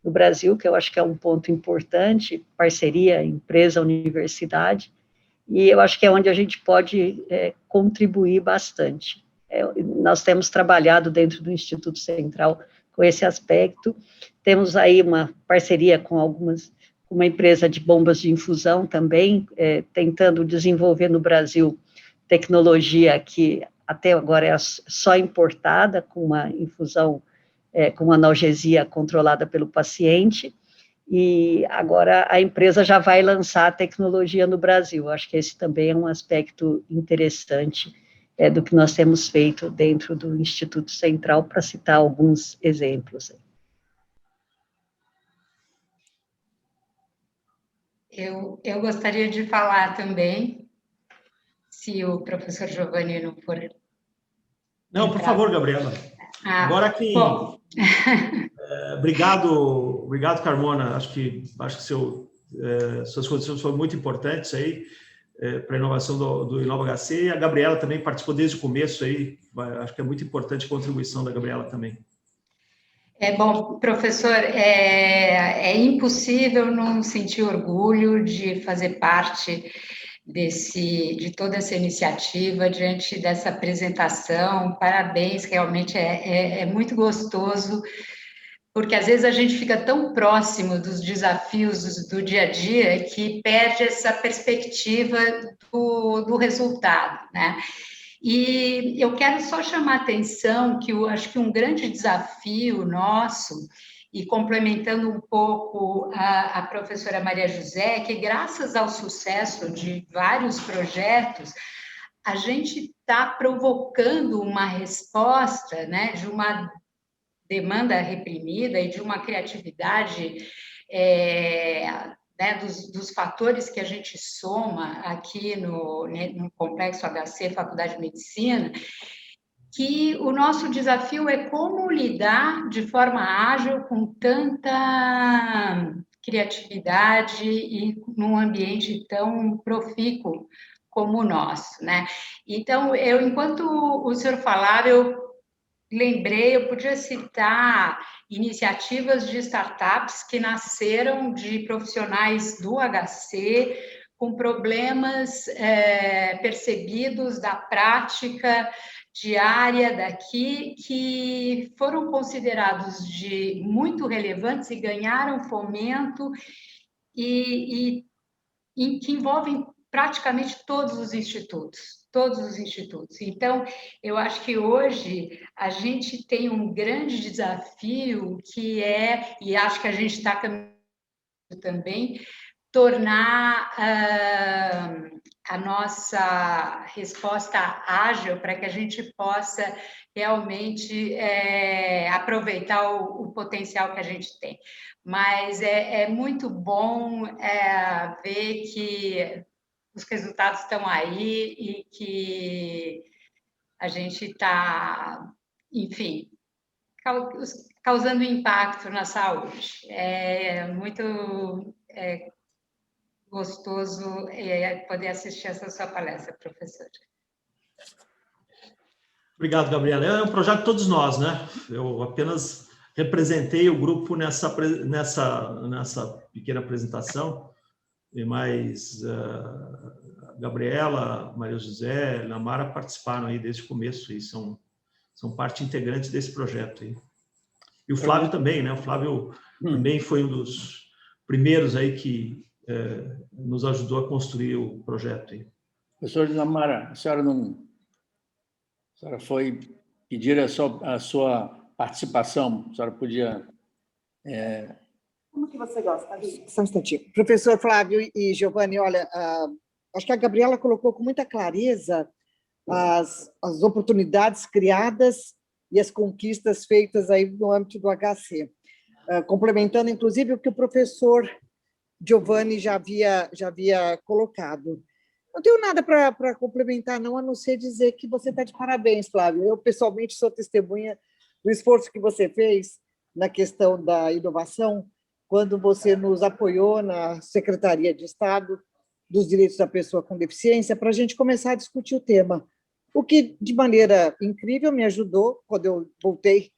no Brasil, que eu acho que é um ponto importante, parceria empresa-universidade, e eu acho que é onde a gente pode contribuir bastante. Nós temos trabalhado dentro do Instituto Central com esse aspecto, temos aí uma parceria com uma empresa de bombas de infusão também, tentando desenvolver no Brasil tecnologia que até agora é só importada, com uma infusão, com uma analgesia controlada pelo paciente, e agora a empresa já vai lançar a tecnologia no Brasil. Acho que esse também é um aspecto interessante do que nós temos feito dentro do Instituto Central, para citar alguns exemplos. Eu gostaria de falar também, se o professor Giovanni não for... Não, por favor, Gabriela. Agora quem... Obrigado, Carmona. Acho que suas condições foram muito importantes aí para a inovação do InovaHC. E a Gabriela também participou desde o começo aí. Acho que é muito importante a contribuição da Gabriela também. Bom, professor, é impossível não sentir orgulho de fazer parte de toda essa iniciativa, diante dessa apresentação. Parabéns, realmente é muito gostoso, porque às vezes a gente fica tão próximo dos desafios do dia a dia que perde essa perspectiva do resultado, né? E eu quero só chamar a atenção que eu acho que um grande desafio nosso, e complementando um pouco a professora Maria José, que graças ao sucesso de vários projetos, a gente está provocando uma resposta, né, de uma demanda reprimida e de uma criatividade, né, dos fatores que a gente soma aqui no Complexo HC, Faculdade de Medicina, que o nosso desafio é como lidar de forma ágil com tanta criatividade e num ambiente tão profícuo como o nosso, né? Então, enquanto o senhor falava, eu lembrei, eu podia citar iniciativas de startups que nasceram de profissionais do HC com problemas percebidos da prática diária daqui, que foram considerados de muito relevantes e ganharam fomento e que envolvem praticamente todos os institutos, todos os institutos. Então, eu acho que hoje a gente tem um grande desafio que é, e acho que a gente está caminhando também, tornar a nossa resposta ágil para que a gente possa realmente aproveitar o potencial que a gente tem. Mas é muito bom ver que os resultados estão aí e que a gente está, enfim, causando impacto na saúde. É muito gostoso poder assistir essa sua palestra, professor. Obrigado, Gabriela. É um projeto de todos nós, né? Eu apenas representei o grupo nessa pequena apresentação, mas a Gabriela, Maria José, a Mara participaram aí desde o começo e são parte integrante desse projeto aí. E o Flávio também, né? O Flávio também foi um dos primeiros aí que nos ajudou a construir o projeto aí. Professor Mara, a senhora foi pedir a sua participação, a senhora podia... Como que você gosta? Só um instantinho. Professor Flávio e Giovanni, olha, acho que a Gabriela colocou com muita clareza as oportunidades criadas e as conquistas feitas aí no âmbito do HC, complementando, inclusive, o que o professor Giovanni já havia colocado. Não tenho nada para complementar, não, a não ser dizer que você está de parabéns, Flávio. Eu, pessoalmente, sou testemunha do esforço que você fez na questão da inovação, quando você nos apoiou na Secretaria de Estado dos Direitos da Pessoa com Deficiência, para a gente começar a discutir o tema. O que, de maneira incrível, me ajudou quando eu voltei,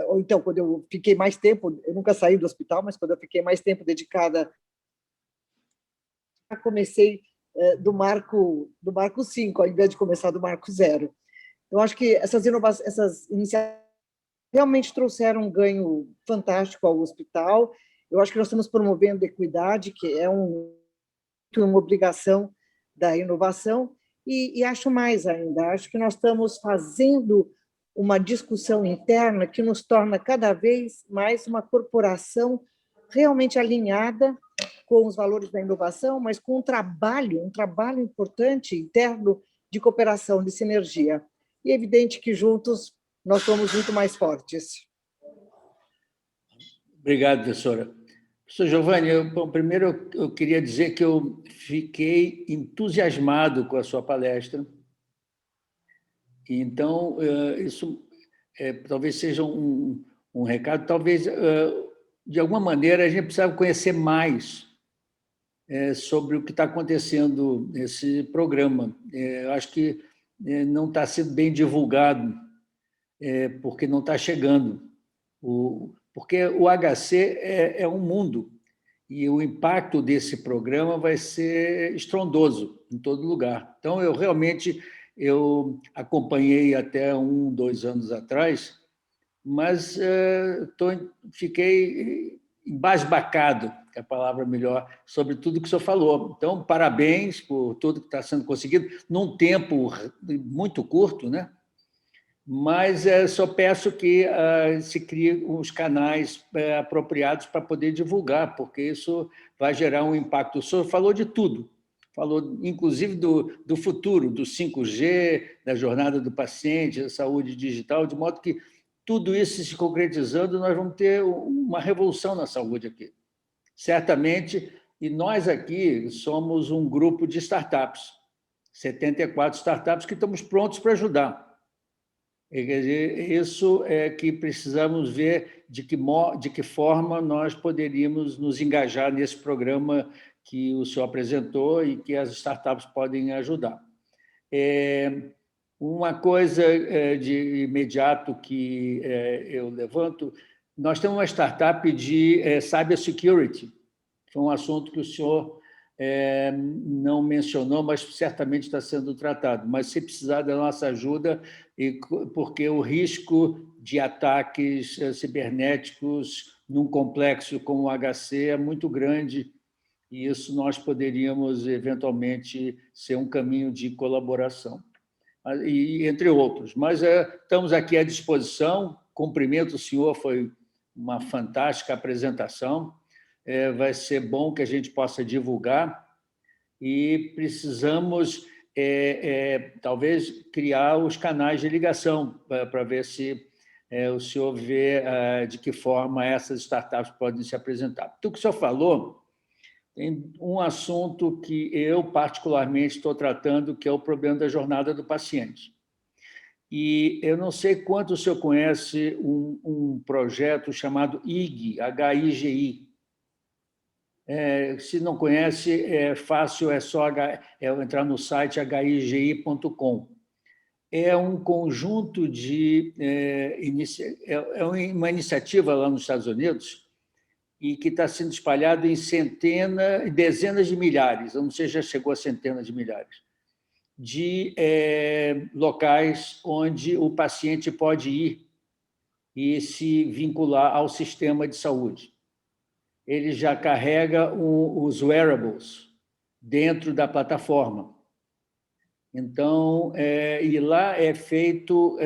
ou então, quando eu fiquei mais tempo, eu nunca saí do hospital, mas quando eu fiquei mais tempo dedicada, comecei do marco 5, ao invés de começar do marco 0. Então, acho que essas iniciativas realmente trouxeram um ganho fantástico ao hospital. Eu acho que nós estamos promovendo equidade, que é uma obrigação da inovação, e acho mais ainda, acho que nós estamos fazendo uma discussão interna que nos torna cada vez mais uma corporação realmente alinhada com os valores da inovação, mas com um trabalho importante interno de cooperação, de sinergia. E é evidente que juntos nós somos muito mais fortes. Obrigado, professora. Professor Giovanni, primeiro eu queria dizer que eu fiquei entusiasmado com a sua palestra. Então, isso talvez seja um recado, talvez, de alguma maneira, a gente precisa conhecer mais sobre o que está acontecendo nesse programa. Eu acho que não está sendo bem divulgado, porque não está chegando. Porque o HC é um mundo, e o impacto desse programa vai ser estrondoso em todo lugar. Então, eu realmente acompanhei até 2 anos atrás, mas fiquei embasbacado, que é a palavra melhor, sobre tudo que o senhor falou. Então, parabéns por tudo que está sendo conseguido, num tempo muito curto, né? Mas só peço que se crie os canais apropriados para poder divulgar, porque isso vai gerar um impacto. O senhor falou de tudo, falou inclusive do futuro, do 5G, da jornada do paciente, da saúde digital, de modo que tudo isso se concretizando, nós vamos ter uma revolução na saúde aqui. Certamente, e nós aqui somos um grupo de startups, 74 startups que estamos prontos para ajudar. Quer dizer, isso é que precisamos ver de que forma nós poderíamos nos engajar nesse programa que o senhor apresentou e que as startups podem ajudar. Uma coisa de imediato que eu levanto, nós temos uma startup de cybersecurity, foi um assunto que o senhor não mencionou, mas certamente está sendo tratado. Mas se precisar da nossa ajuda, porque o risco de ataques cibernéticos num complexo como o HC é muito grande, e isso nós poderíamos, eventualmente, ser um caminho de colaboração, e entre outros. Mas estamos aqui à disposição. Cumprimento o senhor, foi uma fantástica apresentação. Vai ser bom que a gente possa divulgar e precisamos, talvez, criar os canais de ligação para ver se o senhor vê de que forma essas startups podem se apresentar. Tudo que o senhor falou, tem um assunto que eu, particularmente, estou tratando, que é o problema da jornada do paciente. E eu não sei quanto o senhor conhece um projeto chamado HIGI, H-I-G-I. Se não conhece, é fácil, é só entrar no site higi.com. É um conjunto de... uma iniciativa lá nos Estados Unidos e que está sendo espalhado em dezenas de milhares, eu não sei se já chegou a centenas de milhares, de locais onde o paciente pode ir e se vincular ao sistema de saúde. Ele já carrega os wearables dentro da plataforma. Então, e lá é feito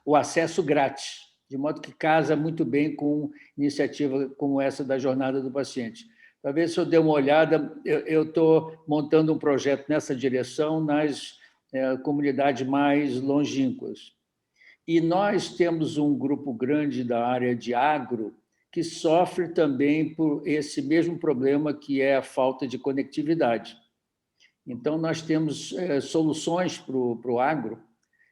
o acesso grátis, de modo que casa muito bem com iniciativa como essa da jornada do paciente. Talvez, se eu der uma olhada, eu estou montando um projeto nessa direção nas comunidades mais longínquas. E nós temos um grupo grande da área de agro que sofre também por esse mesmo problema, que é a falta de conectividade. Então, nós temos soluções para o agro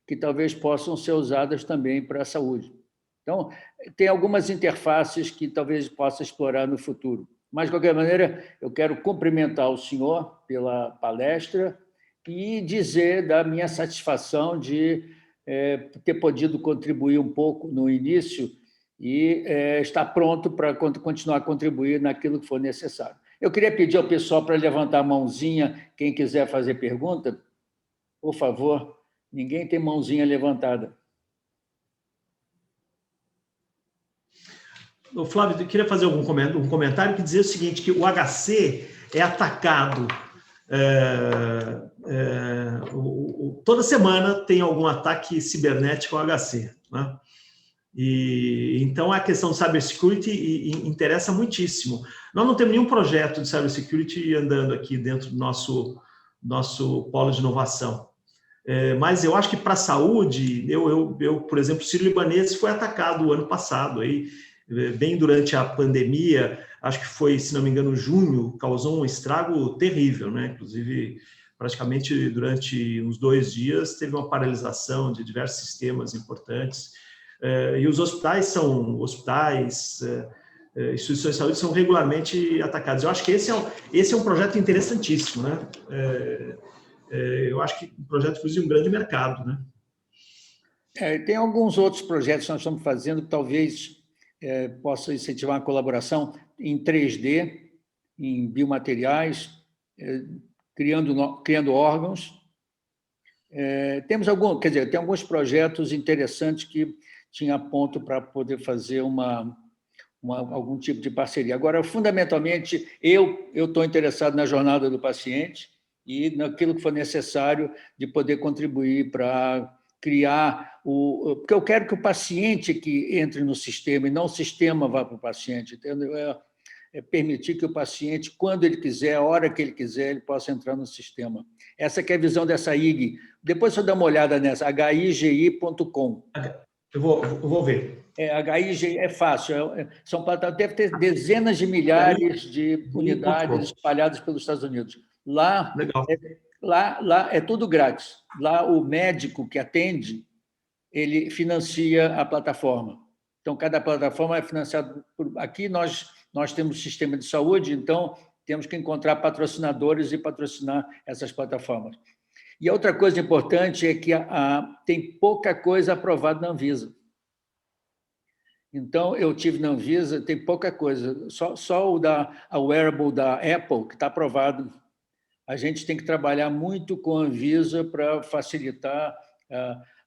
que talvez possam ser usadas também para a saúde. Então, tem algumas interfaces que talvez possa explorar no futuro. Mas, de qualquer maneira, eu quero cumprimentar o senhor pela palestra e dizer da minha satisfação de ter podido contribuir um pouco no início e estar pronto para continuar a contribuir naquilo que for necessário. Eu queria pedir ao pessoal para levantar a mãozinha, quem quiser fazer pergunta, por favor. Ninguém tem mãozinha levantada. Flávio, eu queria fazer um comentário que dizia o seguinte, que o HC é atacado, toda semana tem algum ataque cibernético ao HC, né? E então a questão de cybersecurity interessa muitíssimo. Nós não temos nenhum projeto de cybersecurity andando aqui dentro do nosso polo de inovação. Mas eu acho que para a saúde, por exemplo, o Sírio-Libanês foi atacado o ano passado, aí, bem durante a pandemia, acho que foi, se não me engano, junho, causou um estrago terrível, né? Inclusive, praticamente durante uns 2 dias, teve uma paralisação de diversos sistemas importantes. E os hospitais instituições de saúde são regularmente atacados. Eu acho que esse é um projeto interessantíssimo, né? Eu acho que um projeto, inclusive, de um grande mercado, né? Tem alguns outros projetos que nós estamos fazendo que talvez possam incentivar a colaboração em 3D, em biomateriais, criando órgãos. Tem alguns projetos interessantes que tinha ponto para poder fazer algum tipo de parceria. Agora, fundamentalmente, eu estou interessado na jornada do paciente e naquilo que for necessário de poder contribuir para criar porque eu quero que o paciente que entre no sistema e não o sistema vá para o paciente, entendeu? Permitir que o paciente, quando ele quiser, a hora que ele quiser, ele possa entrar no sistema. Essa que é a visão dessa IG. Depois você dá uma olhada nessa, higi.com. Eu vou ver. HIG é fácil, deve ter dezenas de milhares de unidades espalhadas pelos Estados Unidos. Lá é tudo grátis. Lá o médico que atende, ele financia a plataforma. Então, cada plataforma é financiada aqui nós temos sistema de saúde, então temos que encontrar patrocinadores e patrocinar essas plataformas. E a outra coisa importante é que tem pouca coisa aprovada na Anvisa. Então, eu tive na Anvisa, tem pouca coisa, só a wearable da Apple, que está aprovado. A gente tem que trabalhar muito com a Anvisa para facilitar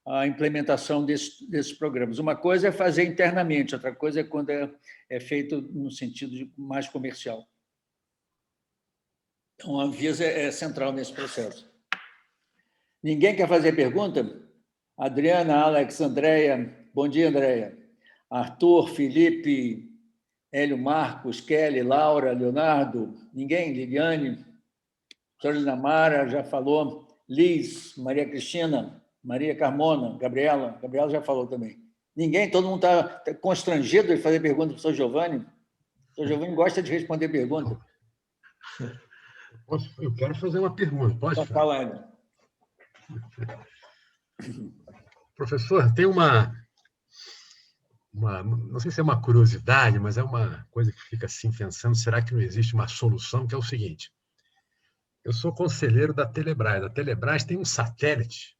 a implementação desses programas. Uma coisa é fazer internamente, outra coisa é quando é feito no sentido mais comercial. Então, a Anvisa é central nesse processo. Ninguém quer fazer pergunta? Adriana, Alex, Andréia. Bom dia, Andréia. Arthur, Felipe, Hélio Marcos, Kelly, Laura, Leonardo. Ninguém? Liliane? Carolina Mara já falou. Liz, Maria Cristina, Maria Carmona, Gabriela. Gabriela já falou também. Ninguém? Todo mundo está constrangido de fazer pergunta para o professor Giovanni? O professor Giovanni gosta de responder pergunta. Eu quero fazer uma pergunta. Pode falar? Professor, tem não sei se é uma curiosidade, mas é uma coisa que fica assim pensando, será que não existe uma solução, que é o seguinte: eu sou conselheiro da Telebrás. A Telebrás tem um satélite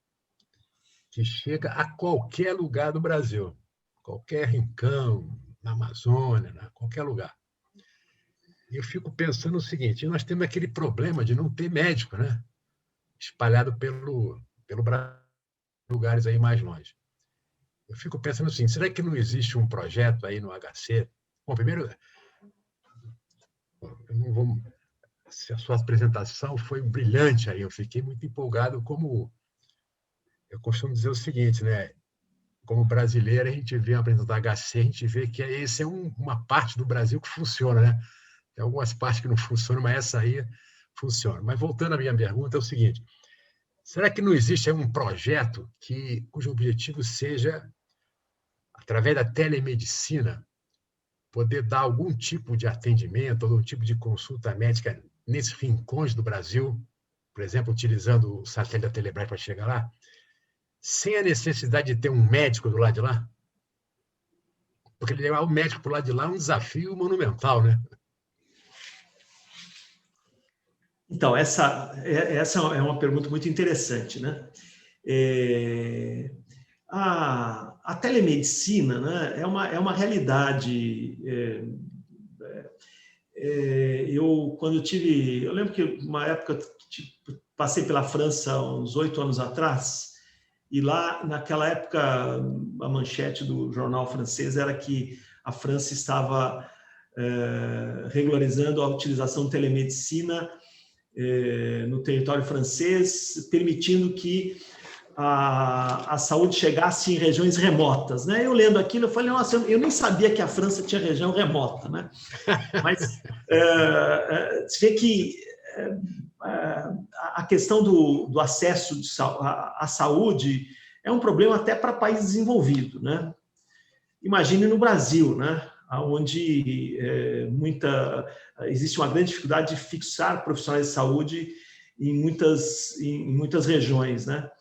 que chega a qualquer lugar do Brasil, qualquer rincão, na Amazônia, qualquer lugar. E eu fico pensando o seguinte: nós temos aquele problema de não ter médico, né? Espalhado pelo Brasil, lugares aí mais longe. Eu fico pensando assim, será que não existe um projeto aí no HC? Bom, primeiro, a sua apresentação foi brilhante aí, eu fiquei muito empolgado, como eu costumo dizer o seguinte, né? Como brasileiro, a gente vê a apresentação da HC, a gente vê que esse é uma parte do Brasil que funciona, né? Tem algumas partes que não funcionam, mas essa aí funciona. Mas voltando à minha pergunta, é o seguinte: será que não existe um projeto cujo objetivo seja, através da telemedicina, poder dar algum tipo de atendimento, algum tipo de consulta médica nesses rincões do Brasil, por exemplo, utilizando o satélite da Telebrás para chegar lá, sem a necessidade de ter um médico do lado de lá? Porque levar o médico para o lado de lá é um desafio monumental, né? Então, essa é uma pergunta muito interessante, né? A telemedicina, né, é uma realidade. Eu lembro que uma época passei pela França uns 8 anos atrás, e lá, naquela época, a manchete do jornal francês era que a França estava regularizando a utilização de telemedicina no território francês, permitindo que a saúde chegasse em regiões remotas, né? Eu lendo aquilo, eu falei, nossa, eu nem sabia que a França tinha região remota, né? Mas você vê que a questão do acesso à saúde é um problema até para país desenvolvido, né? Imagine no Brasil, né? Onde existe uma grande dificuldade de fixar profissionais de saúde em muitas regiões, né?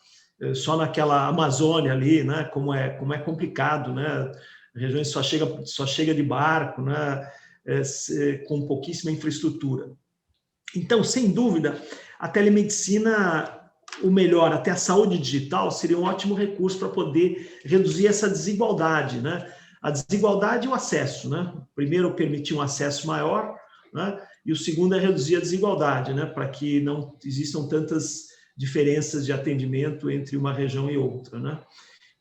Só naquela Amazônia ali, né? Como é complicado, né? Regiões só chega de barco, né? Com pouquíssima infraestrutura. Então, sem dúvida, a telemedicina, o melhor, até a saúde digital, seria um ótimo recurso para poder reduzir essa desigualdade, né? A desigualdade e o acesso, né? Primeiro, permitir um acesso maior, né? E o segundo é reduzir a desigualdade, né? Para que não existam tantas diferenças de atendimento entre uma região e outra, né?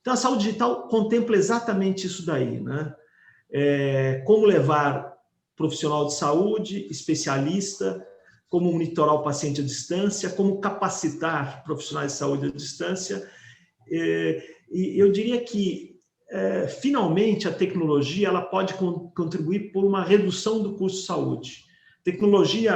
Então, a saúde digital contempla exatamente isso daí, né? Como levar profissional de saúde, especialista, como monitorar o paciente à distância, como capacitar profissionais de saúde à distância. E eu diria que, finalmente, a tecnologia ela pode contribuir por uma redução do custo de saúde. Tecnologia,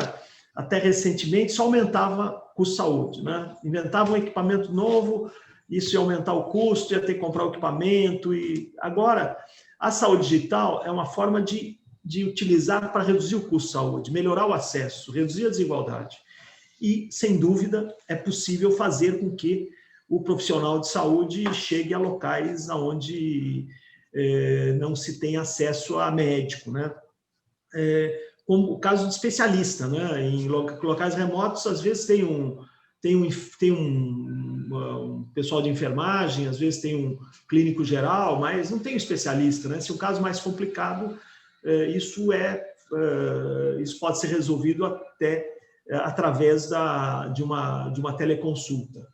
até recentemente, só aumentava o custo de saúde, né? Inventava um equipamento novo, isso ia aumentar o custo, ia ter que comprar o equipamento. E agora, a saúde digital é uma forma de utilizar para reduzir o custo de saúde, melhorar o acesso, reduzir a desigualdade. E, sem dúvida, é possível fazer com que o profissional de saúde chegue a locais onde não se tem acesso a médico, né? Como o caso de especialista, né? Em locais remotos, às vezes tem tem um pessoal de enfermagem, às vezes tem um clínico geral, mas não tem um especialista, né? Se é um caso mais complicado, isso pode ser resolvido até através de uma teleconsulta.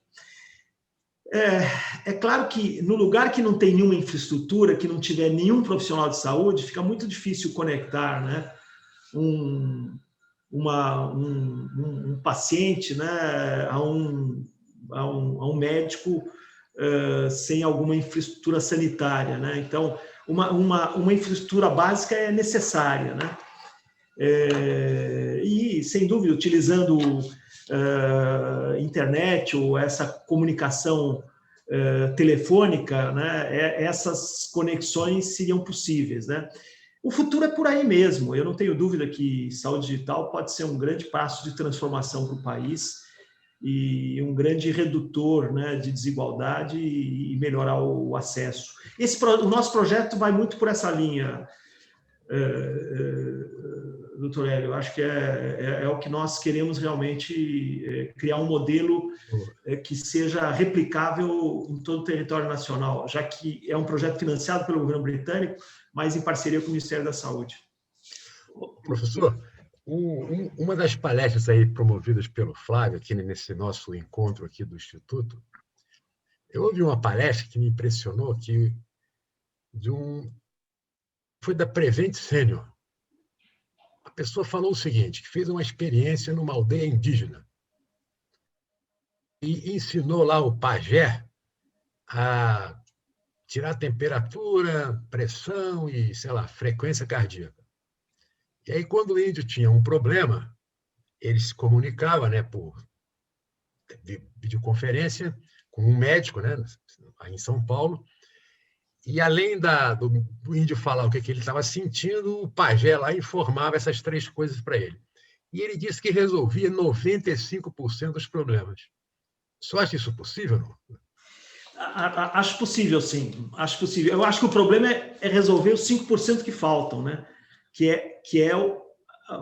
É claro que no lugar que não tem nenhuma infraestrutura, que não tiver nenhum profissional de saúde, fica muito difícil conectar, né, um paciente, né, a um médico sem alguma infraestrutura sanitária, né? Então, uma infraestrutura básica é necessária, né? E, sem dúvida, utilizando internet ou essa comunicação telefônica, né, essas conexões seriam possíveis, né? O futuro é por aí mesmo. Eu não tenho dúvida que saúde digital pode ser um grande passo de transformação para o país e um grande redutor, né, de desigualdade e melhorar o acesso. O nosso projeto vai muito por essa linha, doutor Hélio. Eu acho que é o que nós queremos realmente, criar um modelo que seja replicável em todo o território nacional, já que é um projeto financiado pelo governo britânico, mas em parceria com o Ministério da Saúde. Professor, uma das palestras aí promovidas pelo Flávio, aqui nesse nosso encontro aqui do Instituto, eu ouvi uma palestra que me impressionou, foi da Prevent Senior. A pessoa falou o seguinte, que fez uma experiência numa aldeia indígena e ensinou lá o pajé a tirar a temperatura, pressão e, sei lá, frequência cardíaca. E aí, quando o índio tinha um problema, ele se comunicava, né, por videoconferência com um médico, né, aí em São Paulo, e além do índio falar o que ele estava sentindo, o pajé lá informava essas 3 coisas para ele. E ele disse que resolvia 95% dos problemas. Você acha isso possível, não? Acho possível, sim. Acho possível. Eu acho que o problema é resolver os 5% que faltam, né? Que é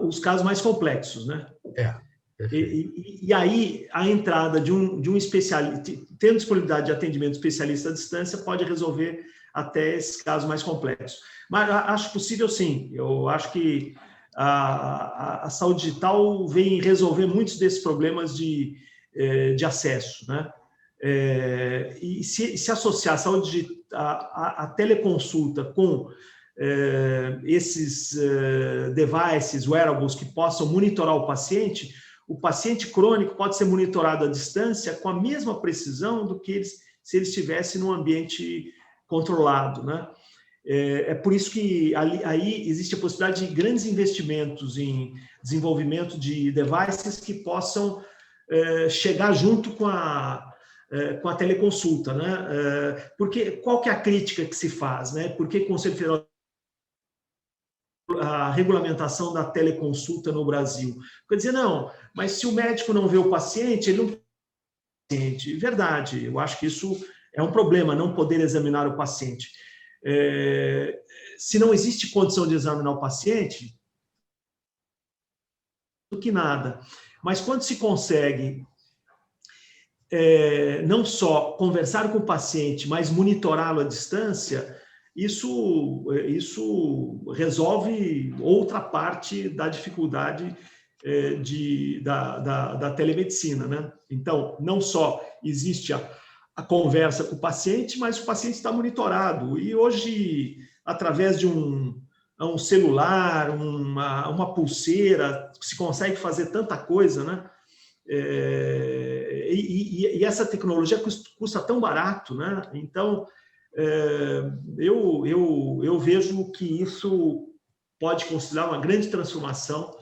os casos mais complexos, né? E aí a entrada de um especialista, tendo disponibilidade de atendimento especialista à distância, pode resolver até esses casos mais complexos. Mas acho possível, sim. Eu acho que a saúde digital vem resolver muitos desses problemas de acesso, né? E se associar a teleconsulta com esses devices, wearables, que possam monitorar o paciente crônico pode ser monitorado à distância com a mesma precisão do que se ele estivesse num ambiente controlado, né? É por isso que aí existe a possibilidade de grandes investimentos em desenvolvimento de devices que possam chegar junto com a teleconsulta, né? Porque qual que é a crítica que se faz, né? Por que o Conselho Federal, a regulamentação da teleconsulta no Brasil? Quer dizer, não, mas se o médico não vê o paciente, ele não... Verdade, eu acho que isso é um problema, não poder examinar o paciente. Se não existe condição de examinar o paciente, do que nada. Mas quando se consegue não só conversar com o paciente, mas monitorá-lo à distância, isso resolve outra parte da dificuldade da telemedicina, né? Então, não só existe a conversa com o paciente, mas o paciente está monitorado. E hoje, através de um celular, uma pulseira, se consegue fazer tanta coisa, né? E essa tecnologia custa tão barato, né? Então, eu vejo que isso pode considerar uma grande transformação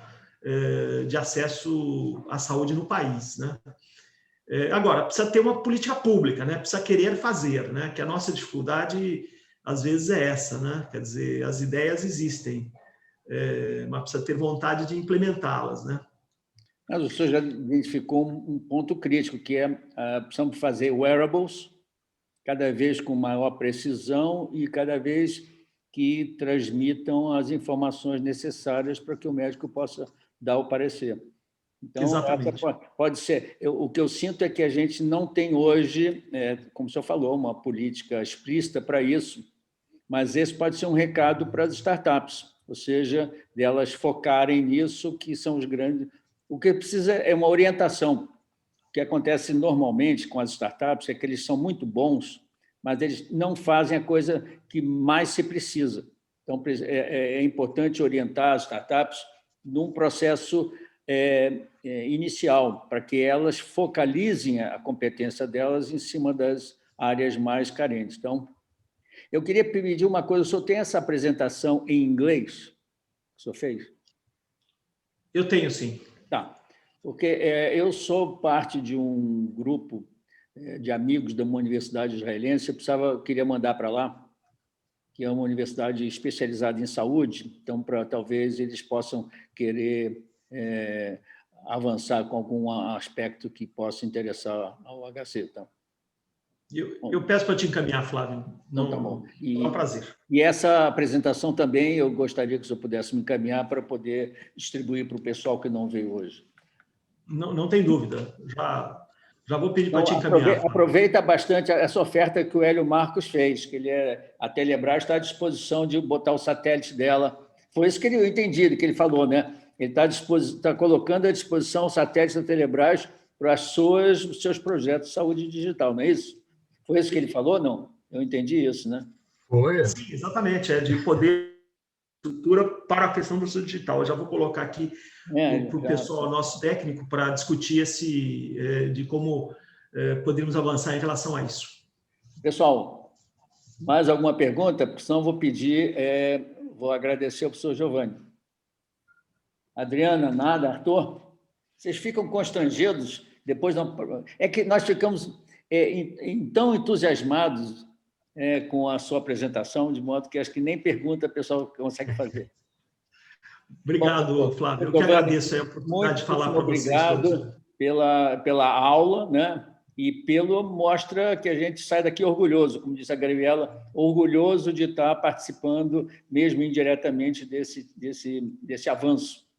de acesso à saúde no país, né? Agora, precisa ter uma política pública, né? Precisa querer fazer, né? Que a nossa dificuldade, às vezes, é essa, né? Quer dizer, as ideias existem, mas precisa ter vontade de implementá-las, né? Mas o senhor já identificou um ponto crítico, que precisamos fazer wearables cada vez com maior precisão e cada vez que transmitam as informações necessárias para que o médico possa dar o parecer. Então, Exatamente. pode ser. O que eu sinto é que a gente não tem hoje, como o senhor falou, uma política explícita para isso, mas esse pode ser um recado para as startups, ou seja, delas focarem nisso, que são os grandes... O que precisa é uma orientação. O que acontece normalmente com as startups é que eles são muito bons, mas eles não fazem a coisa que mais se precisa. Então, é importante orientar as startups num processo inicial, para que elas focalizem a competência delas em cima das áreas mais carentes. Então, eu queria pedir uma coisa, o senhor tem essa apresentação em inglês que o senhor fez? Eu tenho, sim. Tá, porque eu sou parte de um grupo de amigos de uma universidade israelense, eu queria mandar para lá, que é uma universidade especializada em saúde, então, talvez eles possam querer avançar com algum aspecto que possa interessar ao HC. Tá? Eu peço para te encaminhar, Flávio. Não, tá bom. É um prazer. E essa apresentação também, eu gostaria que o senhor pudesse me encaminhar para poder distribuir para o pessoal que não veio hoje. Não tem dúvida. Já vou pedir para te encaminhar. Aproveita bastante essa oferta que o Hélio Marcos fez, que a Telebrás está à disposição de botar o satélite dela. Foi isso que eu entendi, que ele falou, né? Ele está colocando à disposição o satélite da Telebrás para os seus projetos de saúde digital, não é isso? Foi isso que ele falou? Não? Eu entendi isso, né? Foi. Sim, exatamente. De poder estrutura para a questão do saúde digital. Eu já vou colocar aqui para o pessoal, nosso técnico, para discutir de como poderíamos avançar em relação a isso. Pessoal, mais alguma pergunta? Porque senão eu vou pedir, vou agradecer ao professor Giovanni. Adriana, nada, Arthur? Vocês ficam constrangidos depois? É que nós ficamos tão entusiasmados com a sua apresentação, de modo que acho que nem pergunta o pessoal consegue fazer. Obrigado, Flávio. Eu que agradeço a oportunidade de falar para vocês. Obrigado pela aula, né? E mostra que a gente sai daqui orgulhoso, como disse a Gabriela, orgulhoso de estar participando, mesmo indiretamente, desse avanço.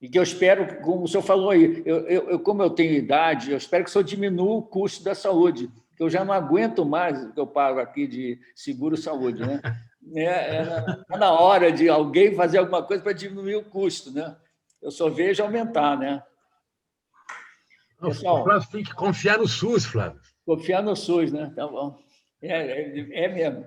E que eu espero, como o senhor falou aí, como eu tenho idade, eu espero que o senhor diminua o custo da saúde, que eu já não aguento mais o que eu pago aqui de seguro-saúde, né? Está na hora de alguém fazer alguma coisa para diminuir o custo, né? Eu só vejo aumentar, né? Pessoal, Flávio, tem que confiar no SUS, Flávio. Confiar no SUS, né? Tá bom. É mesmo.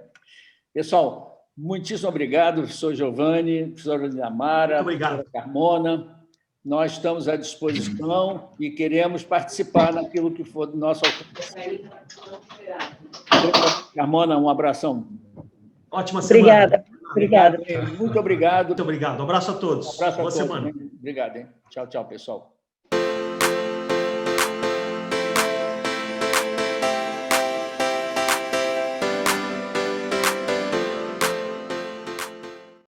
Pessoal, muitíssimo obrigado, professor Giovanni, professora Linamara, professora Carmona. Nós estamos à disposição e queremos participar naquilo que for do nosso alcance. Carmona, um abração. Ótima semana. Obrigada. Muito obrigado. Muito obrigado. Um abraço a todos. Um abraço a Boa todos. semana. Obrigado. Hein? Tchau, tchau, pessoal.